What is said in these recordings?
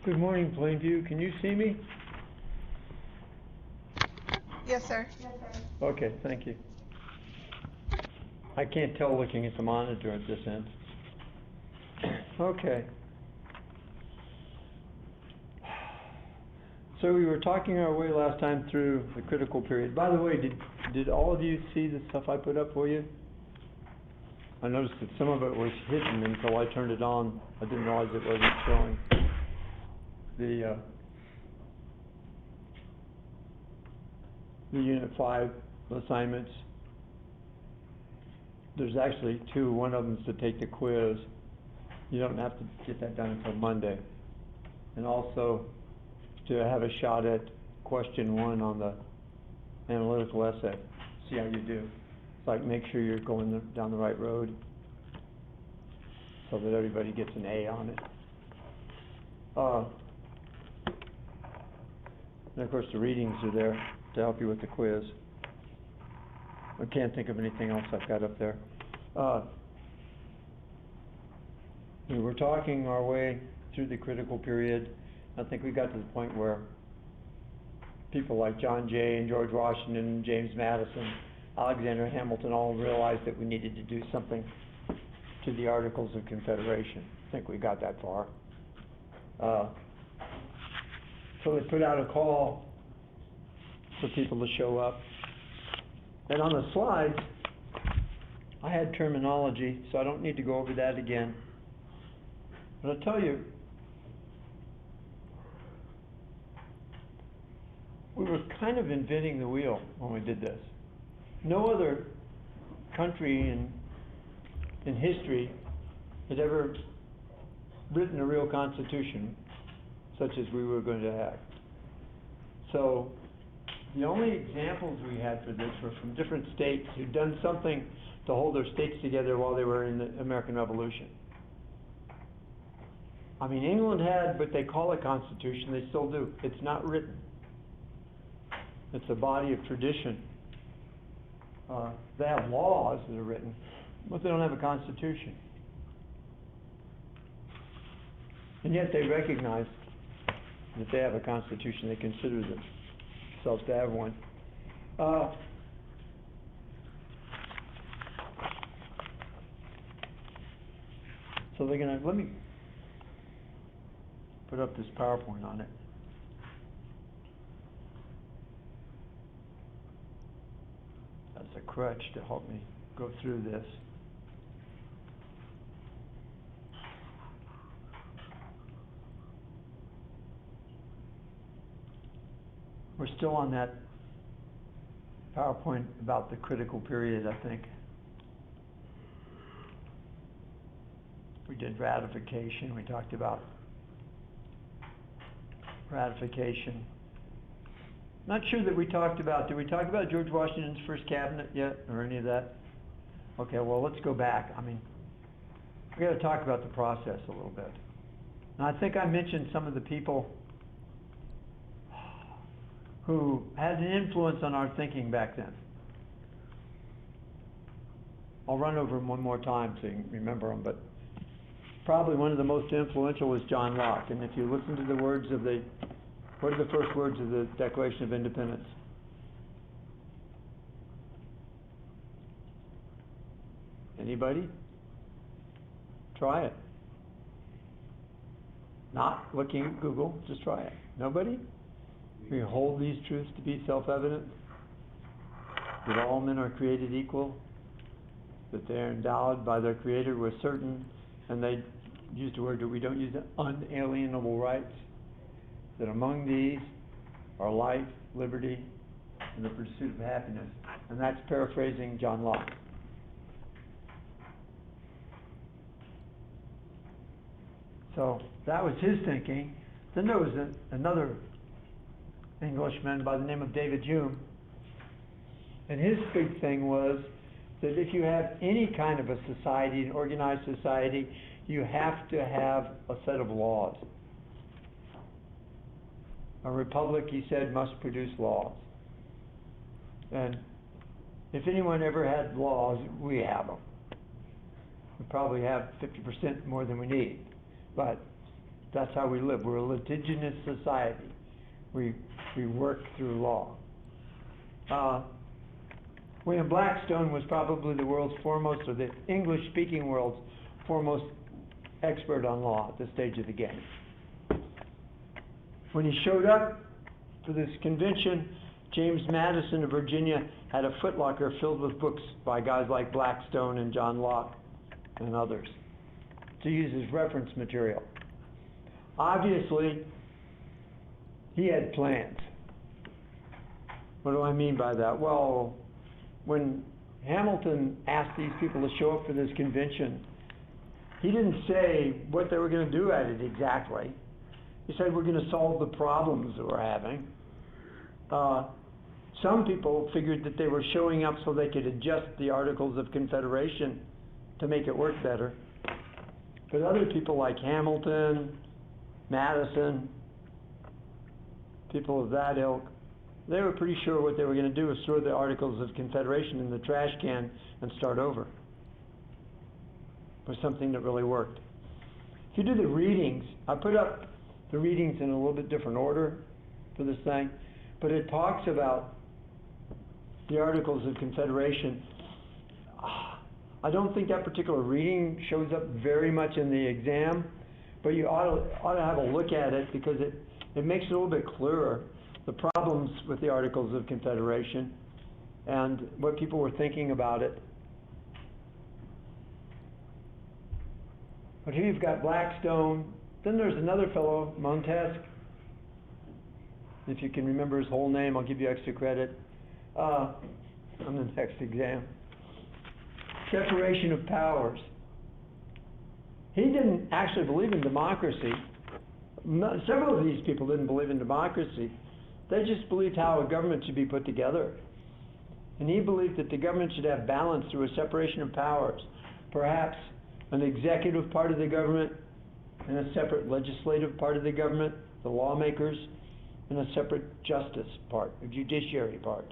Good morning, Plainview. Can you see me? Yes, sir. Okay, thank you. I can't tell looking at the monitor at this end. Okay. So we were talking our way last time through the critical period. By the way, did all of you see the stuff I put up for you? I noticed that some of it was hidden until I turned it on. I didn't realize it wasn't showing. The Unit 5 assignments. There's actually two. One of them is to take the quiz. You don't have to get that done until Monday. And also to have a shot at question 1 on the analytical essay. See how you do. It's like make sure you're going down the right road so that everybody gets an A on it. And of course the readings are there to help you with the quiz. I can't think of anything else I've got up there. We were talking our way through the critical period. I think we got to the point where people like John Jay and George Washington and James Madison, Alexander Hamilton all realized that we needed to do something to the Articles of Confederation. I think we got that far. So they put out a call for people to show up. And on the slides, I had terminology, so I don't need to go over that again. But I'll tell you, we were kind of inventing the wheel when we did this. No other country in history had ever written a real constitution such as we were going to have. So the only examples we had for this were from different states who'd done something to hold their states together while they were in the American Revolution. I mean, England had what they call a constitution, they still do. It's not written. It's a body of tradition. They have laws that are written, but they don't have a constitution. And yet they recognize that they have a constitution. They consider themselves to have one. So they're gonna, let me put up this PowerPoint on it. That's a crutch to help me go through this. We're still on that PowerPoint about the critical period, I think. We did ratification. We talked about ratification. Not sure that we talked about, did we talk about George Washington's first cabinet yet, or any of that? Okay, well, let's go back. I mean, we got to talk about the process a little bit. Now, I think I mentioned some of the people who had an influence on our thinking back then. I'll run over them one more time so you can remember them, but probably one of the most influential was John Locke. And if you listen to the words of what are the first words of the Declaration of Independence? Anybody? Try it. Not looking at Google, just try it. Nobody? We hold these truths to be self-evident, that all men are created equal, that they are endowed by their Creator with certain, and they used a word that we don't use, unalienable rights, that among these are life, liberty, and the pursuit of happiness. And that's paraphrasing John Locke. So that was his thinking. Then there was another Englishman by the name of David Hume. And his big thing was that if you have any kind of a society, an organized society, you have to have a set of laws. A republic, he said, must produce laws. And if anyone ever had laws, we have them. We probably have 50% more than we need. But That's how we live. We're a litigious society. We work through law. William Blackstone was probably the world's foremost, or the English-speaking world's foremost expert on law at this stage of the game. When he showed up for this convention, James Madison of Virginia had a footlocker filled with books by guys like Blackstone and John Locke and others to use as reference material. Obviously, he had plans. What do I mean by that? Well, when Hamilton asked these people to show up for this convention, he didn't say what they were going to do at it exactly. He said, we're going to solve the problems that we're having. Some people figured that they were showing up so they could adjust the Articles of Confederation to make it work better. But other people like Hamilton, Madison, people of that ilk, they were pretty sure what they were going to do was throw the Articles of Confederation in the trash can and start over. It was something that really worked. If you do the readings, I put up the readings in a little bit different order for this thing, but it talks about the Articles of Confederation. I don't think that particular reading shows up very much in the exam, but you ought to have a look at it because it makes it a little bit clearer, the problems with the Articles of Confederation and what people were thinking about it. But here you've got Blackstone. Then there's another fellow, Montesquieu. If you can remember his whole name, I'll give you extra credit on the next exam. Separation of powers. He didn't actually believe in democracy. Several of these people didn't believe in democracy. They just believed how a government should be put together. And he believed that the government should have balance through a separation of powers. Perhaps an executive part of the government and a separate legislative part of the government, the lawmakers, and a separate justice part, a judiciary part.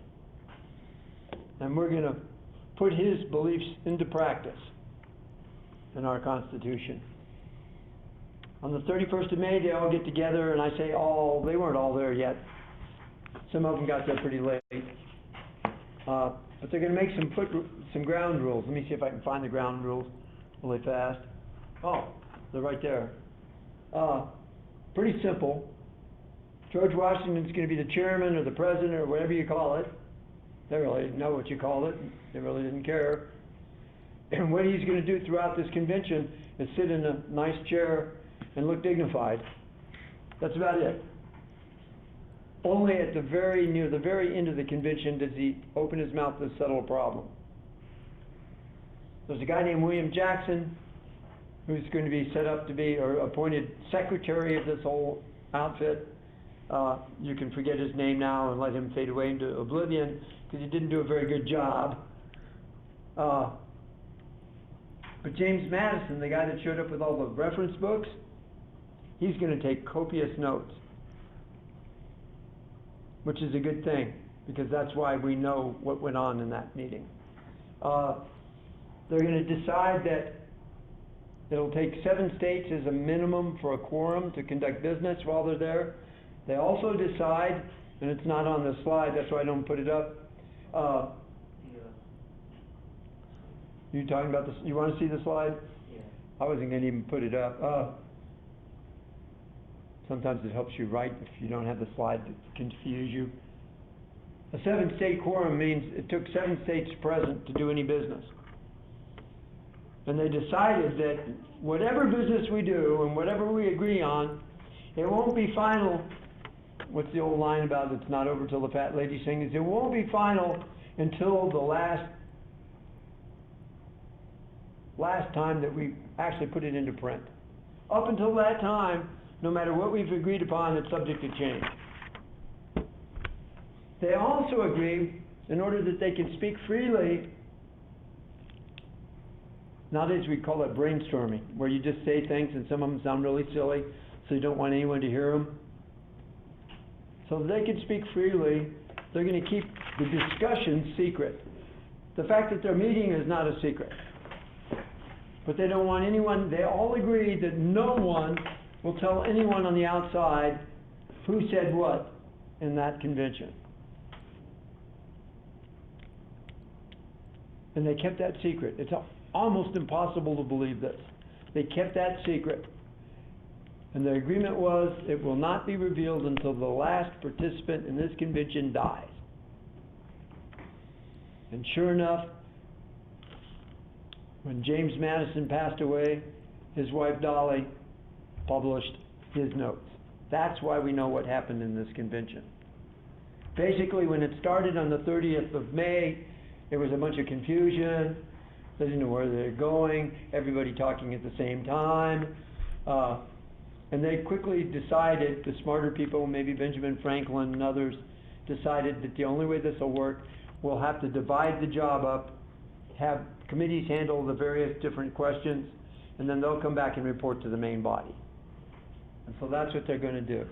And we're going to put his beliefs into practice in our Constitution. On the 31st of May, they all get together, and I say all, they weren't all there yet. Some of them got there pretty late. But they're going to make some ground rules. Let me see if I can find the ground rules really fast. Oh, they're right there. Pretty simple. George Washington's going to be the chairman or the president or whatever you call it. They really didn't know what you called it. They really didn't care. And what he's going to do throughout this convention is sit in a nice chair and look dignified. That's about it. Only at near the very end of the convention does he open his mouth to settle a problem. There's a guy named William Jackson who's going to be set up to be, or appointed secretary of this whole outfit. You can forget his name now and let him fade away into oblivion because he didn't do a very good job. But James Madison, the guy that showed up with all the reference books, he's going to take copious notes, which is a good thing because that's why we know what went on in that meeting. They're going to decide that it'll take 7 states as a minimum for a quorum to conduct business while they're there. They also decide, and it's not on the slide, that's why I don't put it up. You talking about this? You want to see the slide? Yeah. I wasn't going to even put it up. Sometimes it helps you write if you don't have the slide to confuse you. A 7-state quorum means it took 7 states present to do any business. And they decided that whatever business we do and whatever we agree on, it won't be final. What's the old line about it's not over till the fat lady sings? It won't be final until the last time that we actually put it into print. Up until that time, no matter what we've agreed upon, it's subject to change. They also agree, in order that they can speak freely, nowadays we call it brainstorming, where you just say things and some of them sound really silly, so you don't want anyone to hear them. So that they can speak freely, they're going to keep the discussion secret. The fact that they're meeting is not a secret. But they don't want anyone, they all agree that no one will tell anyone on the outside who said what in that convention. And they kept that secret. It's almost impossible to believe this. They kept that secret. And the agreement was it will not be revealed until the last participant in this convention dies. And sure enough, when James Madison passed away, his wife Dolly published his notes. That's why we know what happened in this convention. Basically, when it started on the 30th of May, there was a bunch of confusion. They didn't know where they were going, everybody talking at the same time. And they quickly decided, the smarter people, maybe Benjamin Franklin and others, decided that the only way this will work, we'll have to divide the job up, have committees handle the various different questions, and then they'll come back and report to the main body. And so that's what they're going to do.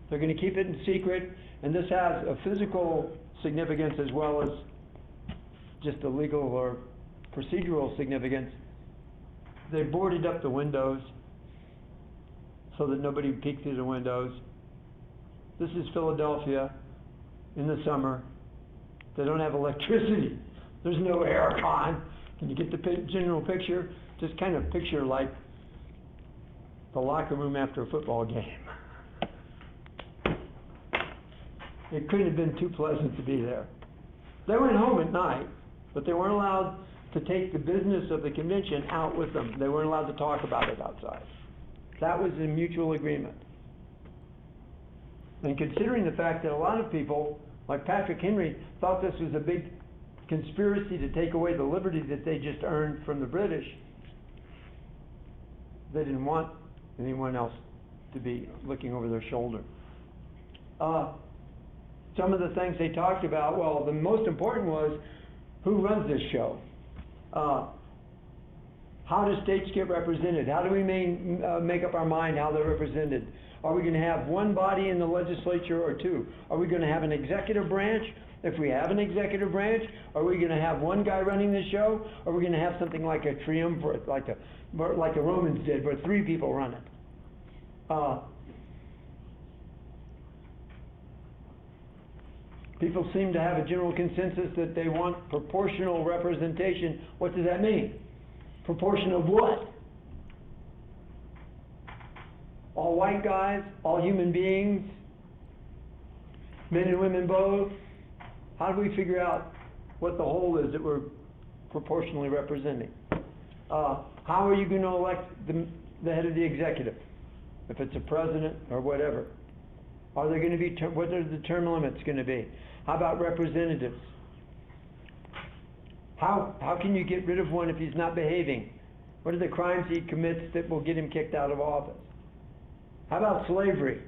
They're going to keep it in secret, and this has a physical significance as well as just a legal or procedural significance. They boarded up the windows so that nobody peeked through the windows. This is Philadelphia in the summer. They don't have electricity. There's no air con. Can you get the general picture? Just kind of picture like the locker room after a football game. It couldn't have been too pleasant to be there. They went home at night, but they weren't allowed to take the business of the convention out with them. They weren't allowed to talk about it outside. That was a mutual agreement. And considering the fact that a lot of people, like Patrick Henry, thought this was a big conspiracy to take away the liberty that they just earned from the British, they didn't want anyone else to be looking over their shoulder. Some of the things they talked about, well, the most important was, who runs this show? How do states get represented? How do we make up our mind how they're represented? Are we going to have one body in the legislature or two? Are we going to have an executive branch? If we have an executive branch, are we going to have one guy running the show? Or are we going to have something like a triumvirate, like the Romans did, where 3 people run it? People seem to have a general consensus that they want proportional representation. What does that mean? Proportion of what? All white guys? All human beings? Men and women both? How do we figure out what the whole is that we're proportionally representing? How are you going to elect the head of the executive? If it's a president or whatever. Are there going to be, what are the term limits going to be? How about representatives? How can you get rid of one if he's not behaving? What are the crimes he commits that will get him kicked out of office? How about slavery?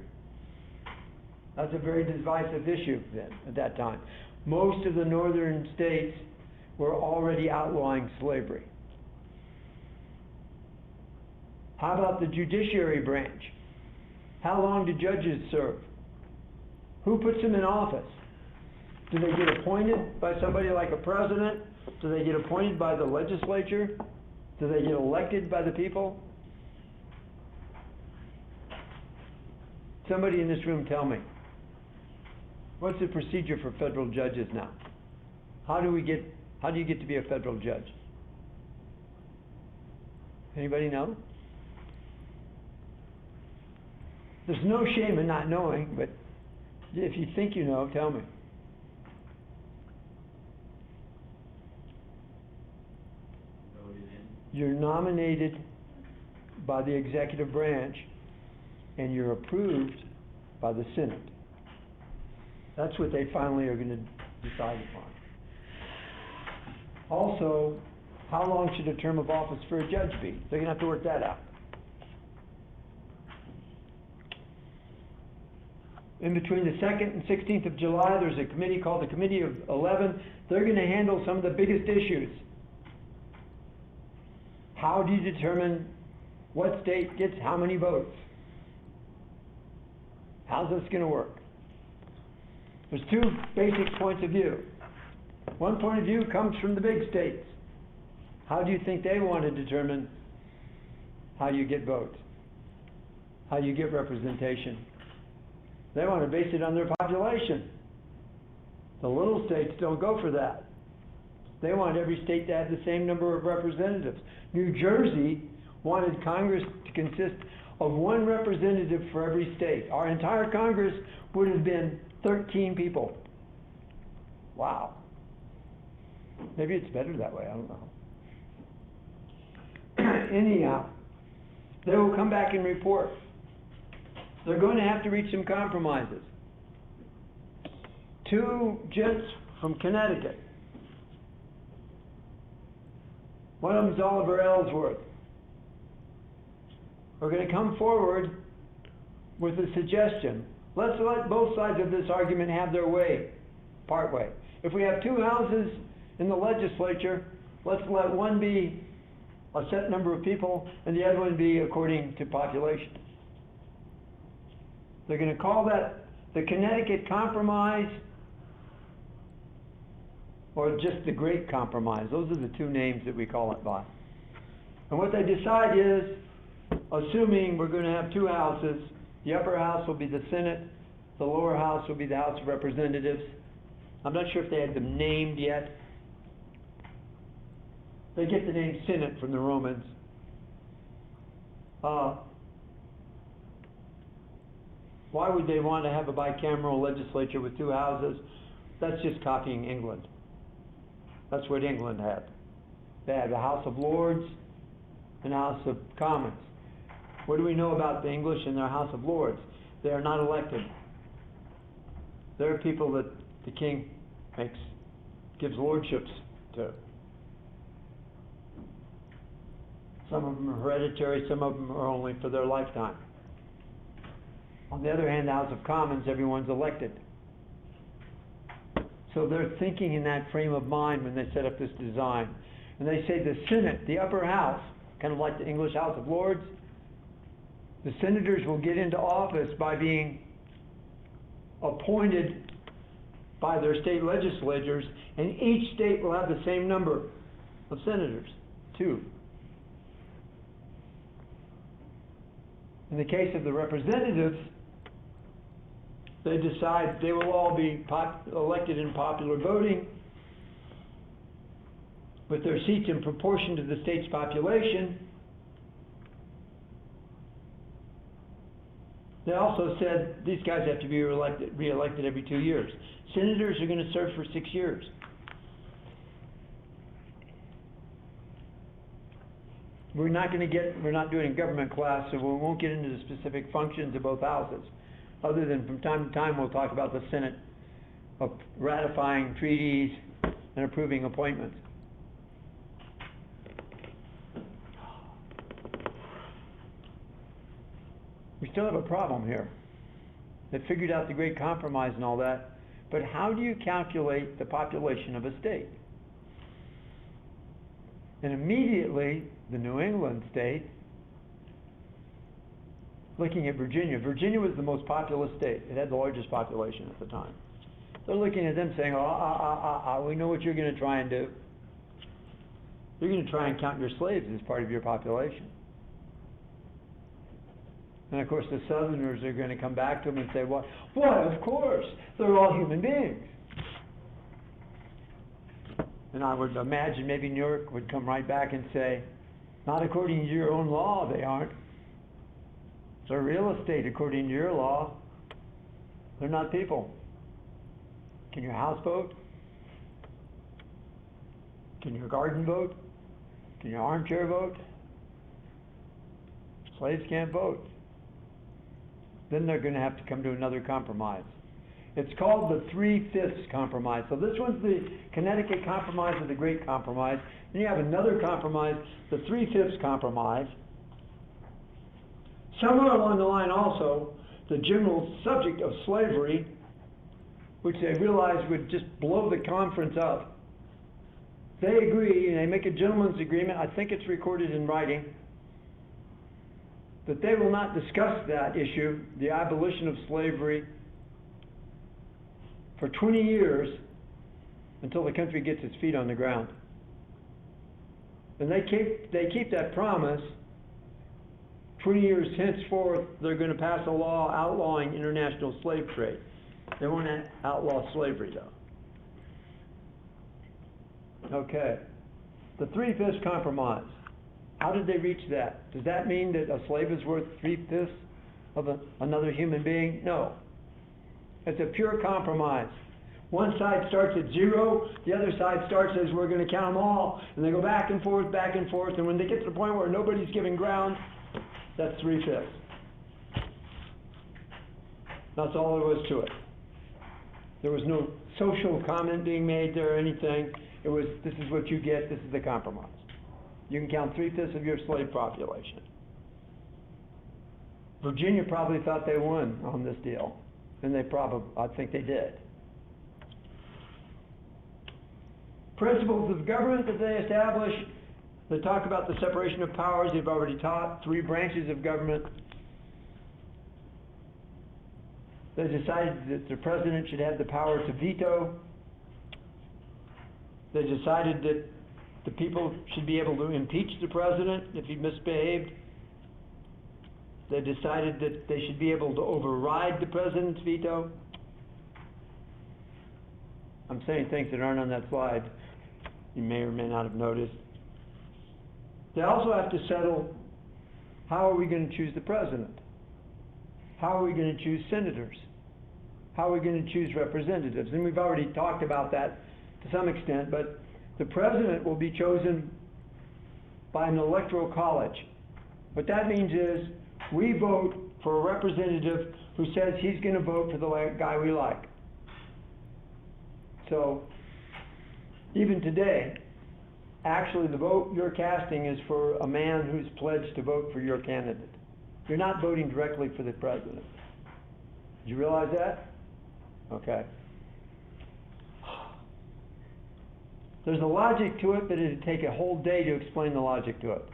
That's a very divisive issue then, at that time. Most of the northern states were already outlawing slavery. How about the judiciary branch? How long do judges serve? Who puts them in office? Do they get appointed by somebody like a president? Do they get appointed by the legislature? Do they get elected by the people? Somebody in this room tell me. What's the procedure for federal judges now? How do you get to be a federal judge? Anybody know? There's no shame in not knowing, but if you think you know, tell me. You're nominated by the executive branch and you're approved by the Senate. That's what they finally are going to decide upon. Also, how long should a term of office for a judge be? They're going to have to work that out. In between the 2nd and 16th of July, there's a committee called the Committee of 11. They're going to handle some of the biggest issues. How do you determine what state gets how many votes? How's this going to work? There's 2 basic points of view. One point of view comes from the big states. How do you think they want to determine how you get votes? how you get representation. They want to base it on their population. The little states don't go for that. They want every state to have the same number of representatives. New Jersey wanted Congress to consist of one representative for every state. Our entire Congress would have been 13 people. Wow. Maybe it's better that way, I don't know. Anyhow, they will come back and report. They're going to have to reach some compromises. Two gents from Connecticut. One of them is Oliver Ellsworth. We're going to come forward with a suggestion. Let's let both sides of this argument have their way, part way. If we have two houses in the legislature, let's let one be a set number of people and the other one be according to population. They're going to call that the Connecticut Compromise or just the Great Compromise. Those are the two names that we call it by. And what they decide is, assuming we're going to have two houses, the upper house will be the Senate, the lower house will be the House of Representatives. I'm not sure if they had them named yet. They get the name Senate from the Romans. Why would they want to have a bicameral legislature with two houses? That's just copying England. That's what England had. They had a House of Lords and a House of Commons. What do we know about the English and their House of Lords? They are not elected. They're people that the king gives lordships to. Some of them are hereditary, some of them are only for their lifetime. On the other hand, the House of Commons, everyone's elected. So they're thinking in that frame of mind when they set up this design. And they say the Senate, the upper house, kind of like the English House of Lords, the senators will get into office by being appointed by their state legislatures, and each state will have the same number of senators, 2. In the case of the representatives, they decide they will all be elected in popular voting with their seats in proportion to the state's population. They also said these guys have to be re-elected every 2 years. Senators are going to serve for 6 years. We're not doing a government class, so we won't get into the specific functions of both houses. Other than from time to time we'll talk about the Senate of ratifying treaties and approving appointments. We still have a problem here. They figured out the Great Compromise and all that, but how do you calculate the population of a state? And immediately, the New England state, looking at Virginia. Virginia was the most populous state. It had the largest population at the time. They're looking at them saying, we know what you're going to try and do. You're going to try and count your slaves as part of your population. And of course, the Southerners are going to come back to them and say, what, of course, they're all human beings. And I would imagine maybe New York would come right back and say, not according to your own law, they aren't. They're real estate according to your law. They're not people. Can your house vote? Can your garden vote? Can your armchair vote? Slaves can't vote. Then they're going to have to come to another compromise. It's called the 3/5 compromise. So this one's the Connecticut Compromise or the Great Compromise. Then you have another compromise, the 3/5 compromise. Somewhere along the line also, the general subject of slavery, which they realized would just blow the conference up. They agree, and they make a gentleman's agreement, I think it's recorded in writing, that they will not discuss that issue, the abolition of slavery, for 20 years until the country gets its feet on the ground. And they keep that promise 20 years henceforth, they're going to pass a law outlawing international slave trade. They won't outlaw slavery, though. Okay. The Three-Fifths Compromise. How did they reach that? Does that mean that a slave is worth 3/5 of another human being? No. It's a pure compromise. One side starts at 0, the other side starts as we're going to count them all, and they go back and forth, and when they get to the point where nobody's giving ground, that's 3/5. That's all there was to it. There was no social comment being made there or anything. It was, this is what you get, this is the compromise. You can count 3/5 of your slave population. Virginia probably thought they won on this deal, and I think they did. Principles of government that they establish, they talk about the separation of powers. They've already taught 3 branches of government. They decided that the president should have the power to veto. They decided that the people should be able to impeach the president if he misbehaved. They decided that they should be able to override the president's veto. I'm saying things that aren't on that slide. You may or may not have noticed. They also have to settle, how are we going to choose the president? How are we going to choose senators? How are we going to choose representatives? And we've already talked about that to some extent, but the president will be chosen by an electoral college. What that means is we vote for a representative who says he's going to vote for the guy we like. So even today, actually the vote you're casting is for a man who's pledged to vote for your candidate. You're not voting directly for the president. Did you realize that? Okay. There's a logic to it, but it'd take a whole day to explain the logic to it.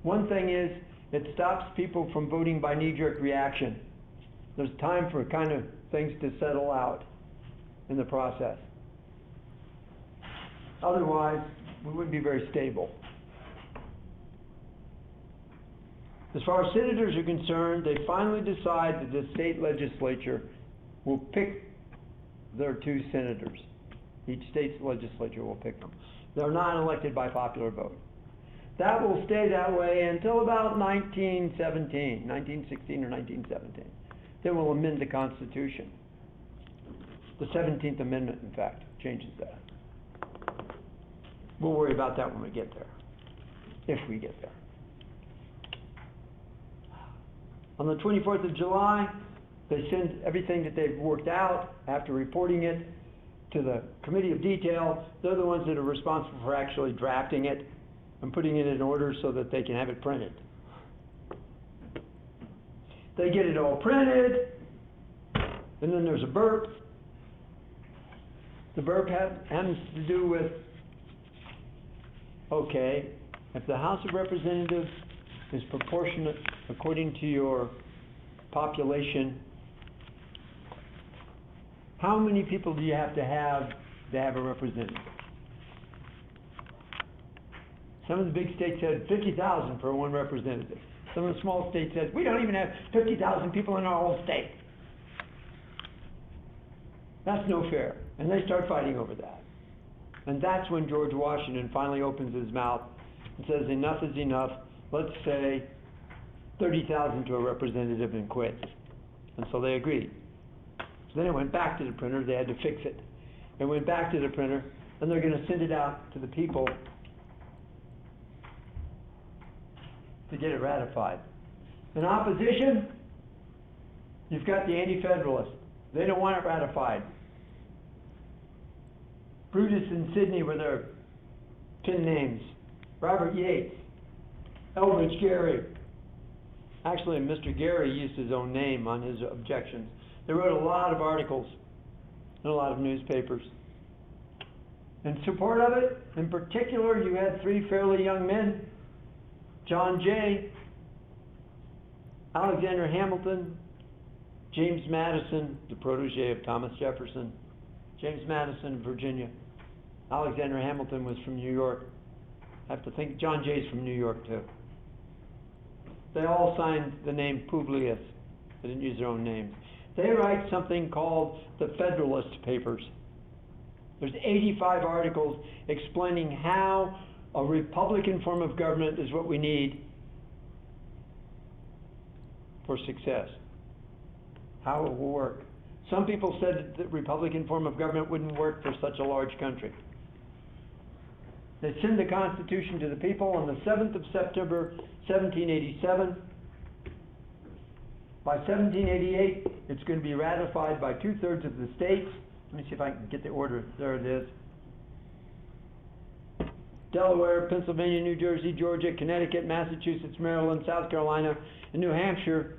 One thing is, it stops people from voting by knee-jerk reaction. There's time for kind of things to settle out in the process. Otherwise, we wouldn't be very stable. As far as senators are concerned, they finally decide that the state legislature will pick their 2 senators. Each state's legislature will pick them. They're not elected by popular vote. That will stay that way until about 1916 or 1917. Then we'll amend the Constitution. The 17th Amendment, in fact, changes that. We'll worry about that when we get there, if we get there. On the 24th of July, they send everything that they've worked out after reporting it to the Committee of Detail. They're the ones that are responsible for actually drafting it and putting it in order so that they can have it printed. They get it all printed, and then there's a burp. The burp has to do with, okay, if the House of Representatives is proportionate according to your population, how many people do you have to have a representative? Some of the big states said 50,000 for one representative. Some of the small states said, we don't even have 50,000 people in our whole state. That's no fair. And they start fighting over that. And that's when George Washington finally opens his mouth and says, enough is enough. Let's say 30,000 to a representative and quits. And so they agreed. So then it went back to the printer. They had to fix it. It went back to the printer, and they're going to send it out to the people to get it ratified. In opposition, you've got the anti-federalists. They don't want it ratified. Brutus and Sidney were their pin names. Robert Yates, Elbridge Gerry. Actually, Mr. Gerry used his own name on his objections. They wrote a lot of articles in a lot of newspapers. In support of it, in particular, you had 3 fairly young men, John Jay, Alexander Hamilton, James Madison, the protege of Thomas Jefferson. James Madison, Virginia. Alexander Hamilton was from New York. I have to think John Jay's from New York, too. They all signed the name Publius. They didn't use their own names. They write something called the Federalist Papers. There's 85 articles explaining how a Republican form of government is what we need for success, how it will work. Some people said that the Republican form of government wouldn't work for such a large country. They send the Constitution to the people on the 7th of September, 1787. By 1788, it's going to be ratified by 2/3 of the states. Let me see if I can get the order. There it is. Delaware, Pennsylvania, New Jersey, Georgia, Connecticut, Massachusetts, Maryland, South Carolina, and New Hampshire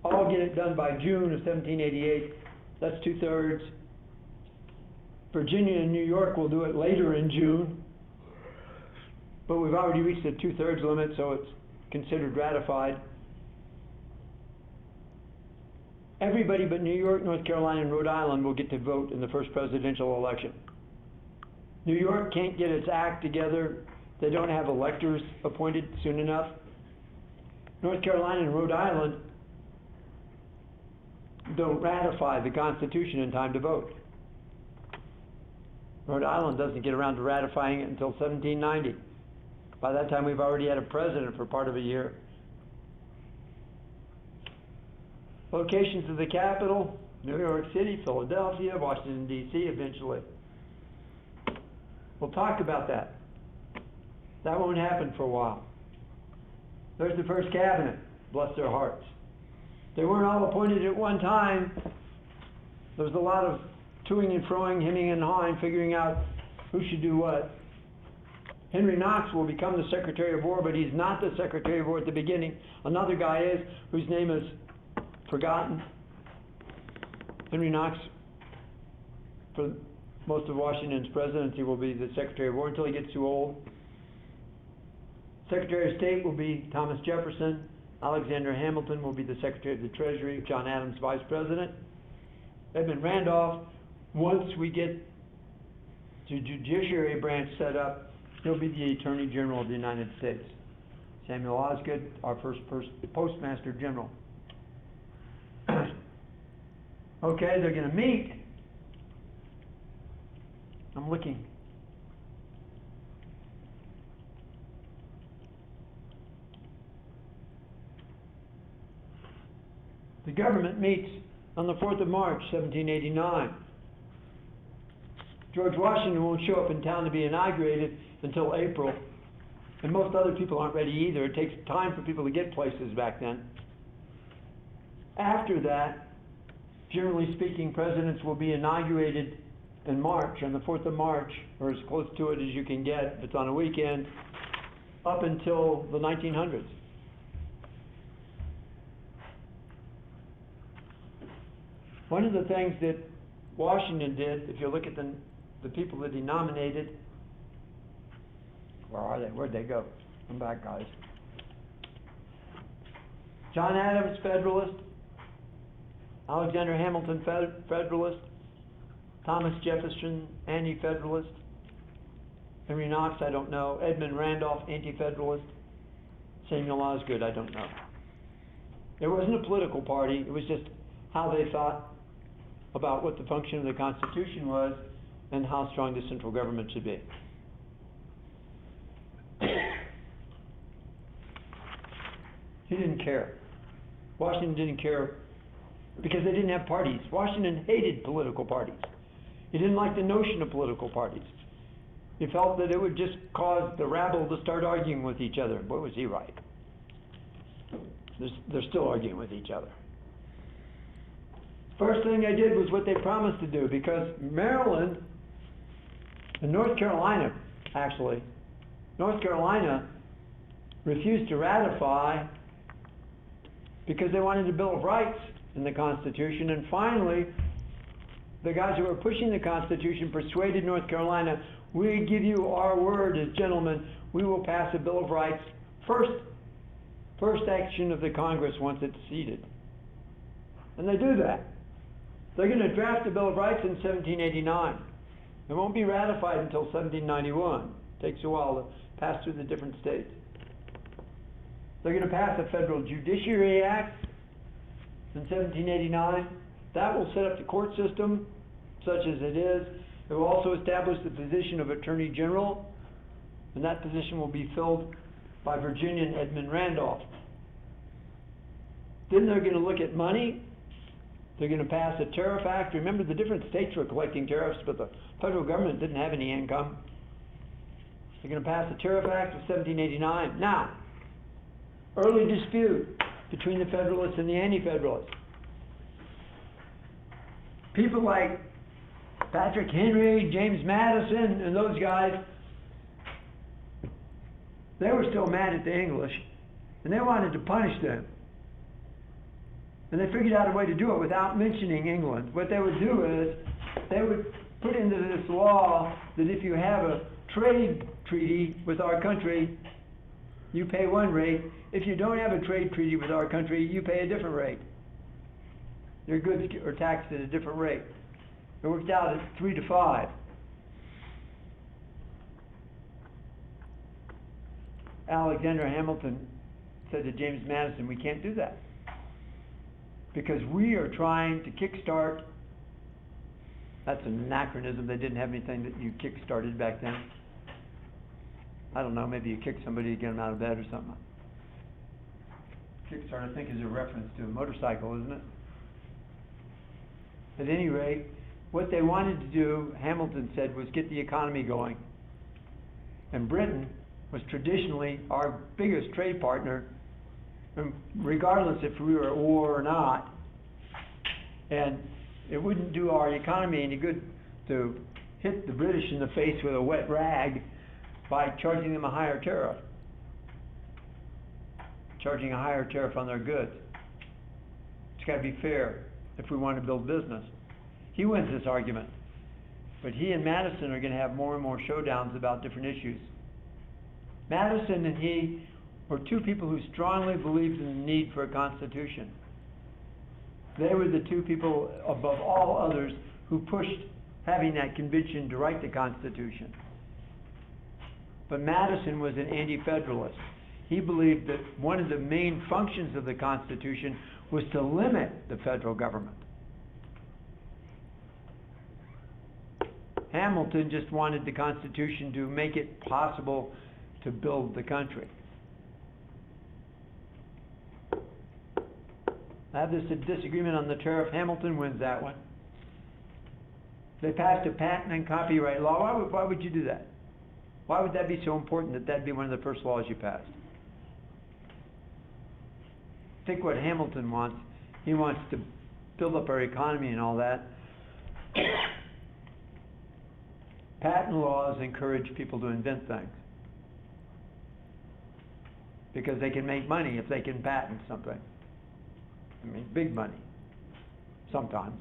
all get it done by June of 1788. That's 2/3. Virginia and New York will do it later in June. But we've already reached the 2/3 limit, so it's considered ratified. Everybody but New York, North Carolina, and Rhode Island will get to vote in the first presidential election. New York can't get its act together. They don't have electors appointed soon enough. North Carolina and Rhode Island don't ratify the Constitution in time to vote. Rhode Island doesn't get around to ratifying it until 1790. By that time, we've already had a president for part of a year. Locations of the capital: New York City, Philadelphia, Washington, D.C. eventually. We'll talk about that. That won't happen for a while. There's the first cabinet, bless their hearts. They weren't all appointed at one time. There was a lot of toing and froing, hemming and hawing, figuring out who should do what. Henry Knox will become the Secretary of War, but he's not the Secretary of War at the beginning. Another guy is, whose name is forgotten. Henry Knox, for most of Washington's presidency, will be the Secretary of War until he gets too old. Secretary of State will be Thomas Jefferson. Alexander Hamilton will be the Secretary of the Treasury. John Adams, Vice President. Edmund Randolph, once we get the judiciary branch set up, he'll be the Attorney General of the United States. Samuel Osgood, our first Postmaster General. Okay, they're going to meet. I'm looking. The government meets on the 4th of March, 1789. George Washington won't show up in town to be inaugurated until April. And most other people aren't ready either. It takes time for people to get places back then. After that, generally speaking, presidents will be inaugurated in March, on the 4th of March, or as close to it as you can get, if it's on a weekend, up until the 1900s. One of the things that Washington did, if you look at the people that he nominated, where are they? Where'd they go? Come back, guys. John Adams, Federalist. Alexander Hamilton, Federalist. Thomas Jefferson, Anti-Federalist. Henry Knox, I don't know. Edmund Randolph, Anti-Federalist. Samuel Osgood, I don't know. There wasn't a political party. It was just how they thought about what the function of the Constitution was and how strong the central government should be. He didn't care. Washington didn't care because they didn't have parties. Washington hated political parties. He didn't like the notion of political parties. He felt that it would just cause the rabble to start arguing with each other. Boy, was he right. They're still arguing with each other. First thing they did was what they promised to do, because Maryland and North Carolina, actually, North Carolina refused to ratify because they wanted a Bill of Rights in the Constitution. And finally, the guys who were pushing the Constitution persuaded North Carolina, we give you our word as gentlemen, we will pass a Bill of Rights first action of the Congress once it's seated. And they do that. They're going to draft a Bill of Rights in 1789. It won't be ratified until 1791. It takes a while to pass through the different states. They're going to pass a Federal Judiciary Act in 1789. That will set up the court system such as it is. It will also establish the position of Attorney General, and that position will be filled by Virginian Edmund Randolph. Then they're going to look at money. They're going to pass a tariff act. Remember, the different states were collecting tariffs, but the federal government didn't have any income. They're going to pass the Tariff Act of 1789. Now, early dispute between the Federalists and the Anti-Federalists. People like Patrick Henry, James Madison, and those guys, they were still mad at the English, and they wanted to punish them. And they figured out a way to do it without mentioning England. What they would do is, they would put into this law that if you have a trade treaty with our country, you pay one rate. If you don't have a trade treaty with our country, you pay a different rate. Your goods are taxed at a different rate. It worked out at 3 to 5. Alexander Hamilton said to James Madison, we can't do that, because we are trying to kickstart. That's an anachronism. They didn't have anything that you kick-started back then. I don't know, maybe you kick somebody to get them out of bed or something. Kickstart, I think, is a reference to a motorcycle, isn't it? At any rate, what they wanted to do, Hamilton said, was get the economy going. And Britain was traditionally our biggest trade partner, regardless if we were at war or not. And it wouldn't do our economy any good to hit the British in the face with a wet rag by charging them a higher tariff. Charging a higher tariff on their goods. It's got to be fair if we want to build business. He wins this argument. But he and Madison are going to have more and more showdowns about different issues. Madison and he were two people who strongly believed in the need for a constitution. They were the two people above all others who pushed having that convention to write the Constitution. But Madison was an anti-federalist. He believed that one of the main functions of the Constitution was to limit the federal government. Hamilton just wanted the Constitution to make it possible to build the country. I have this disagreement on the tariff. Hamilton wins that one. They passed a patent and copyright law. Why would you do that? Why would that be so important that that'd be one of the first laws you passed? Think what Hamilton wants. He wants to build up our economy and all that. Patent laws encourage people to invent things, because they can make money if they can patent something. I mean, big money, sometimes.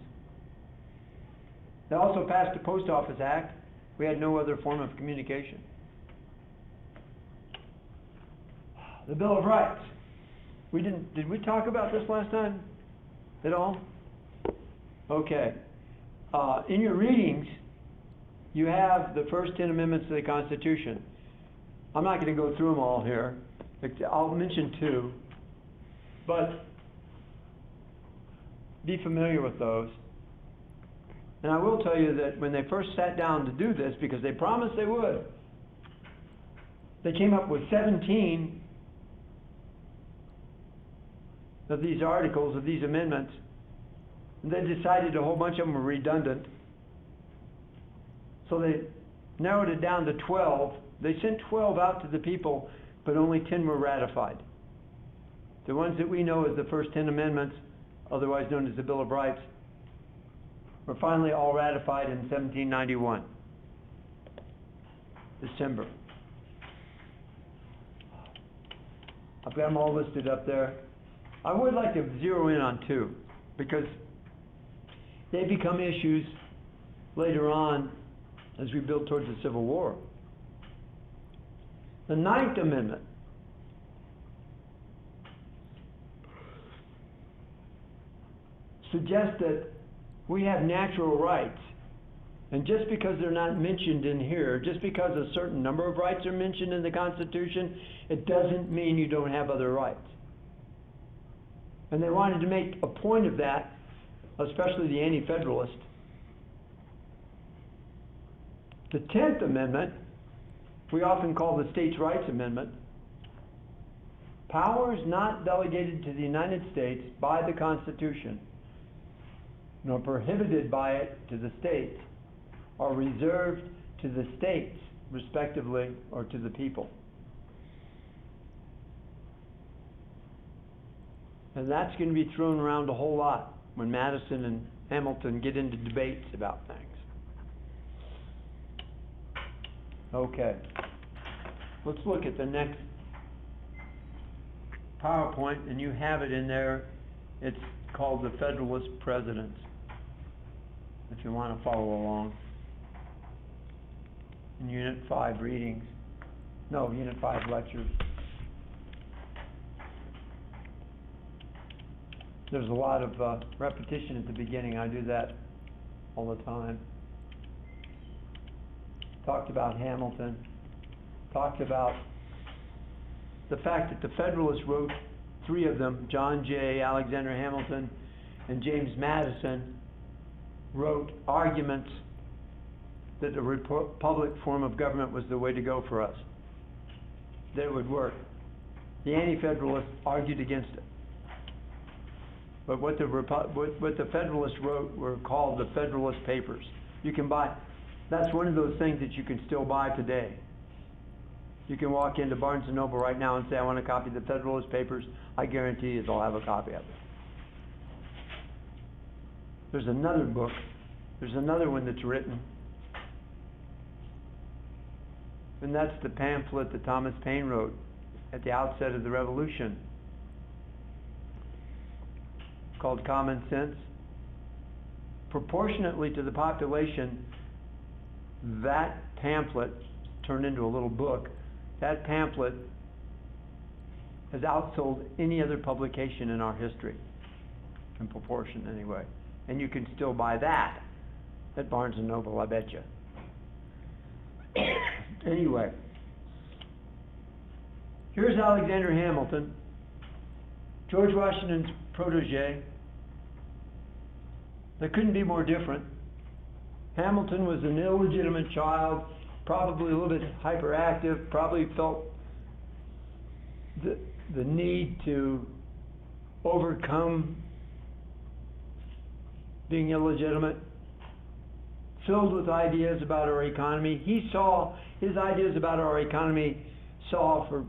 They also passed the Post Office Act. We had no other form of communication. The Bill of Rights. Did we talk about this last time at all? Okay. In your readings, you have the first 10 amendments to the Constitution. I'm not going to go through them all here. I'll mention 2. But be familiar with those. And I will tell you that when they first sat down to do this, because they promised they would, they came up with 17 of these articles, of these amendments, and they decided a whole bunch of them were redundant. So they narrowed it down to 12. They sent 12 out to the people, but only 10 were ratified. The ones that we know as the first 10 amendments, otherwise known as the Bill of Rights, were finally all ratified in 1791, December. I've got them all listed up there. I would like to zero in on 2, because they become issues later on as we build towards the Civil War. The 9th Amendment suggests that we have natural rights And just because they're not mentioned in here, just because a certain number of rights are mentioned in the Constitution, it doesn't mean you don't have other rights. And they wanted to make a point of that, especially the Anti-Federalists. The 10th Amendment, we often call the States' Rights Amendment. Powers not delegated to the United States by the Constitution, nor prohibited by it to the states, are reserved to the states, respectively, or to the people. And that's going to be thrown around a whole lot when Madison and Hamilton get into debates about things. Okay. Let's look at the next PowerPoint, and you have it in there. It's called the Federalist Presidents, if you want to follow along. In Unit 5 readings. No, Unit 5 lectures. There's a lot of repetition at the beginning. I do that all the time. Talked about Hamilton. Talked about the fact that the Federalists wrote, three of them, John Jay, Alexander Hamilton, and James Madison, wrote arguments that the republic form of government was the way to go for us, that it would work. The Anti-Federalists argued against it. But what the Federalists wrote were called the Federalist Papers. You can buy, that's one of those things that you can still buy today. You can walk into Barnes & Noble right now and say, I want a copy of the Federalist Papers. I guarantee you they'll have a copy of it. There's another book. There's another one that's written. And that's the pamphlet that Thomas Paine wrote at the outset of the Revolution, called Common Sense. Proportionately to the population, that pamphlet turned into a little book. That pamphlet has outsold any other publication in our history, in proportion anyway. And you can still buy that at Barnes & Noble, I bet you. Anyway, here's Alexander Hamilton, George Washington's protege. They couldn't be more different. Hamilton was an illegitimate child, probably a little bit hyperactive, probably felt the need to overcome being illegitimate, filled with ideas about our economy. He saw his ideas about our economy for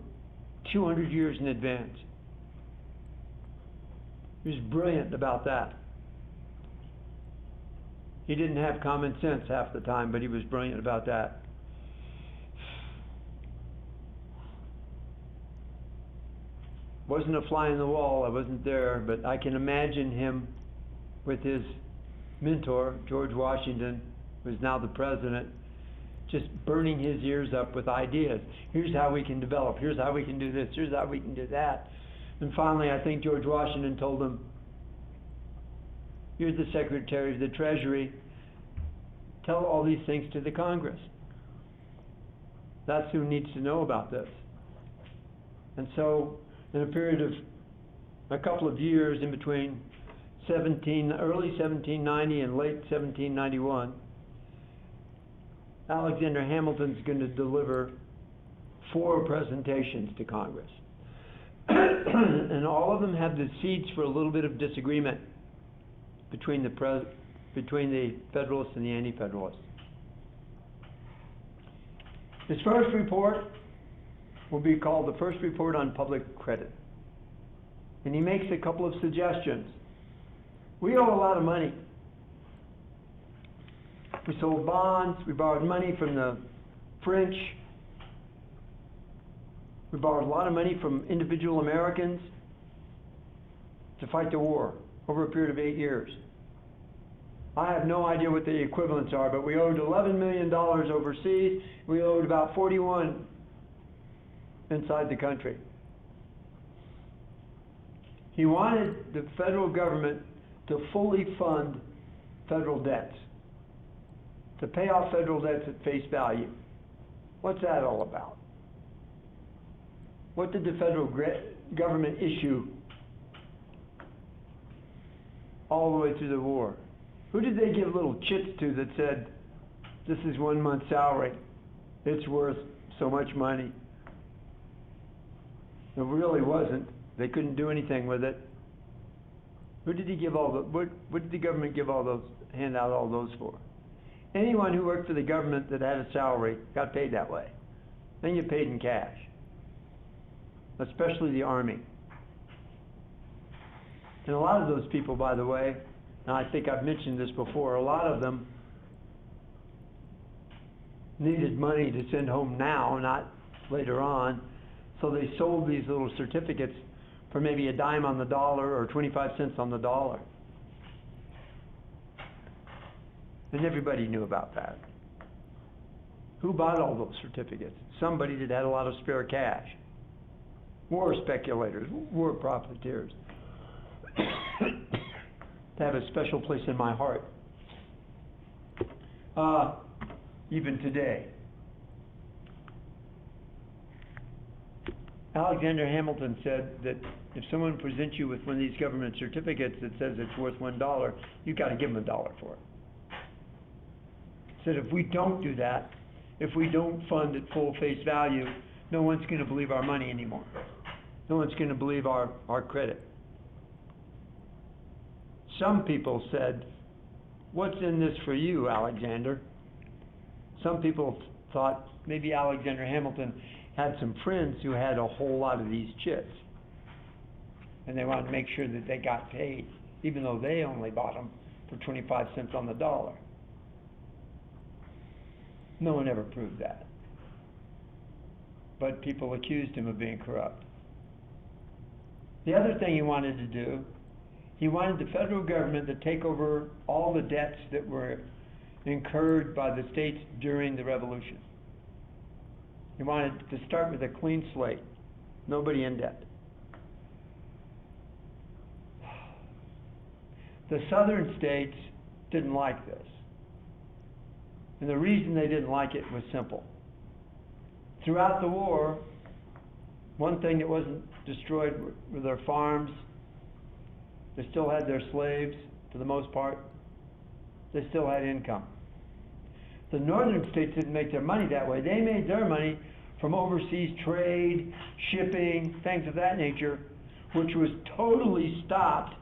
200 years in advance. He was brilliant about that. He didn't have common sense half the time, but he was brilliant about that. Wasn't a fly in the wall, I wasn't there, but I can imagine him with his mentor, George Washington, who's now the president, just burning his ears up with ideas. Here's how we can develop, here's how we can do this, here's how we can do that. And finally, I think George Washington told him, you're the Secretary of the Treasury, tell all these things to the Congress. That's who needs to know about this. And so, in a period of a couple of years in between early 1790 and late 1791, Alexander Hamilton's going to deliver 4 presentations to Congress. And all of them have the seeds for a little bit of disagreement between the Federalists and the Anti-Federalists. His first report will be called the First Report on Public Credit. And he makes a couple of suggestions. We owe a lot of money. We sold bonds, we borrowed money from the French, we borrowed a lot of money from individual Americans to fight the war over a period of 8 years. I have no idea what the equivalents are, but we owed $11 million overseas. We owed about 41 inside the country. He wanted the federal government to fully fund federal debts. to pay off federal debts at face value. What's that all about? What did the federal government issue all the way through the war? Who did they give little chits to that said, this is 1 month's salary, it's worth so much money? It really wasn't. They couldn't do anything with it. Who did he give all the, what did the government give all those, hand out all those for? Anyone who worked for the government that had a salary got paid that way. Then you paid in cash, especially the Army. And a lot of those people, by the way, and I think I've mentioned this before, a lot of them needed money to send home now, not later on, so they sold these little certificates for maybe a dime on the dollar or 25 cents on the dollar. And everybody knew about that. Who bought all those certificates? Somebody that had a lot of spare cash. War speculators, war profiteers. To have a special place in my heart. Even today. Alexander Hamilton said that if someone presents you with one of these government certificates that says it's worth $1, you've got to give them $1 for it. Said if we don't do that, if we don't fund at full face value, no one's going to believe our money anymore. No one's going to believe our credit. Some people said, what's in this for you, Alexander? Some people thought maybe Alexander Hamilton had some friends who had a whole lot of these chits. And they wanted to make sure that they got paid, even though they only bought them for 25 cents on the dollar. No one ever proved that. But people accused him of being corrupt. The other thing he wanted to do, he wanted the federal government to take over all the debts that were incurred by the states during the Revolution. He wanted to start with a clean slate, nobody in debt. The southern states didn't like this. And the reason they didn't like it was simple. Throughout the war, one thing that wasn't destroyed were their farms. They still had their slaves, for the most part. They still had income. The northern states didn't make their money that way. They made their money from overseas trade, shipping, things of that nature, which was totally stopped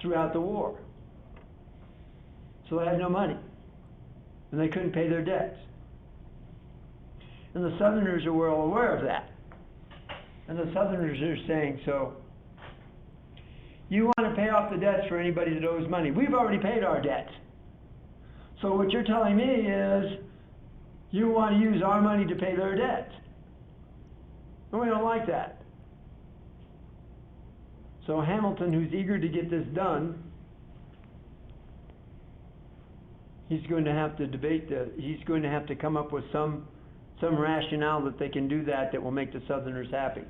throughout the war. So they had no money, and they couldn't pay their debts. And the Southerners are well aware of that. And the Southerners are saying, so, you want to pay off the debts for anybody that owes money. We've already paid our debts. So what you're telling me is, you want to use our money to pay their debts. And we don't like that. So Hamilton, who's eager to get this done, he's going to have to debate he's going to have to come up with some rationale that they can do that will make the Southerners happy.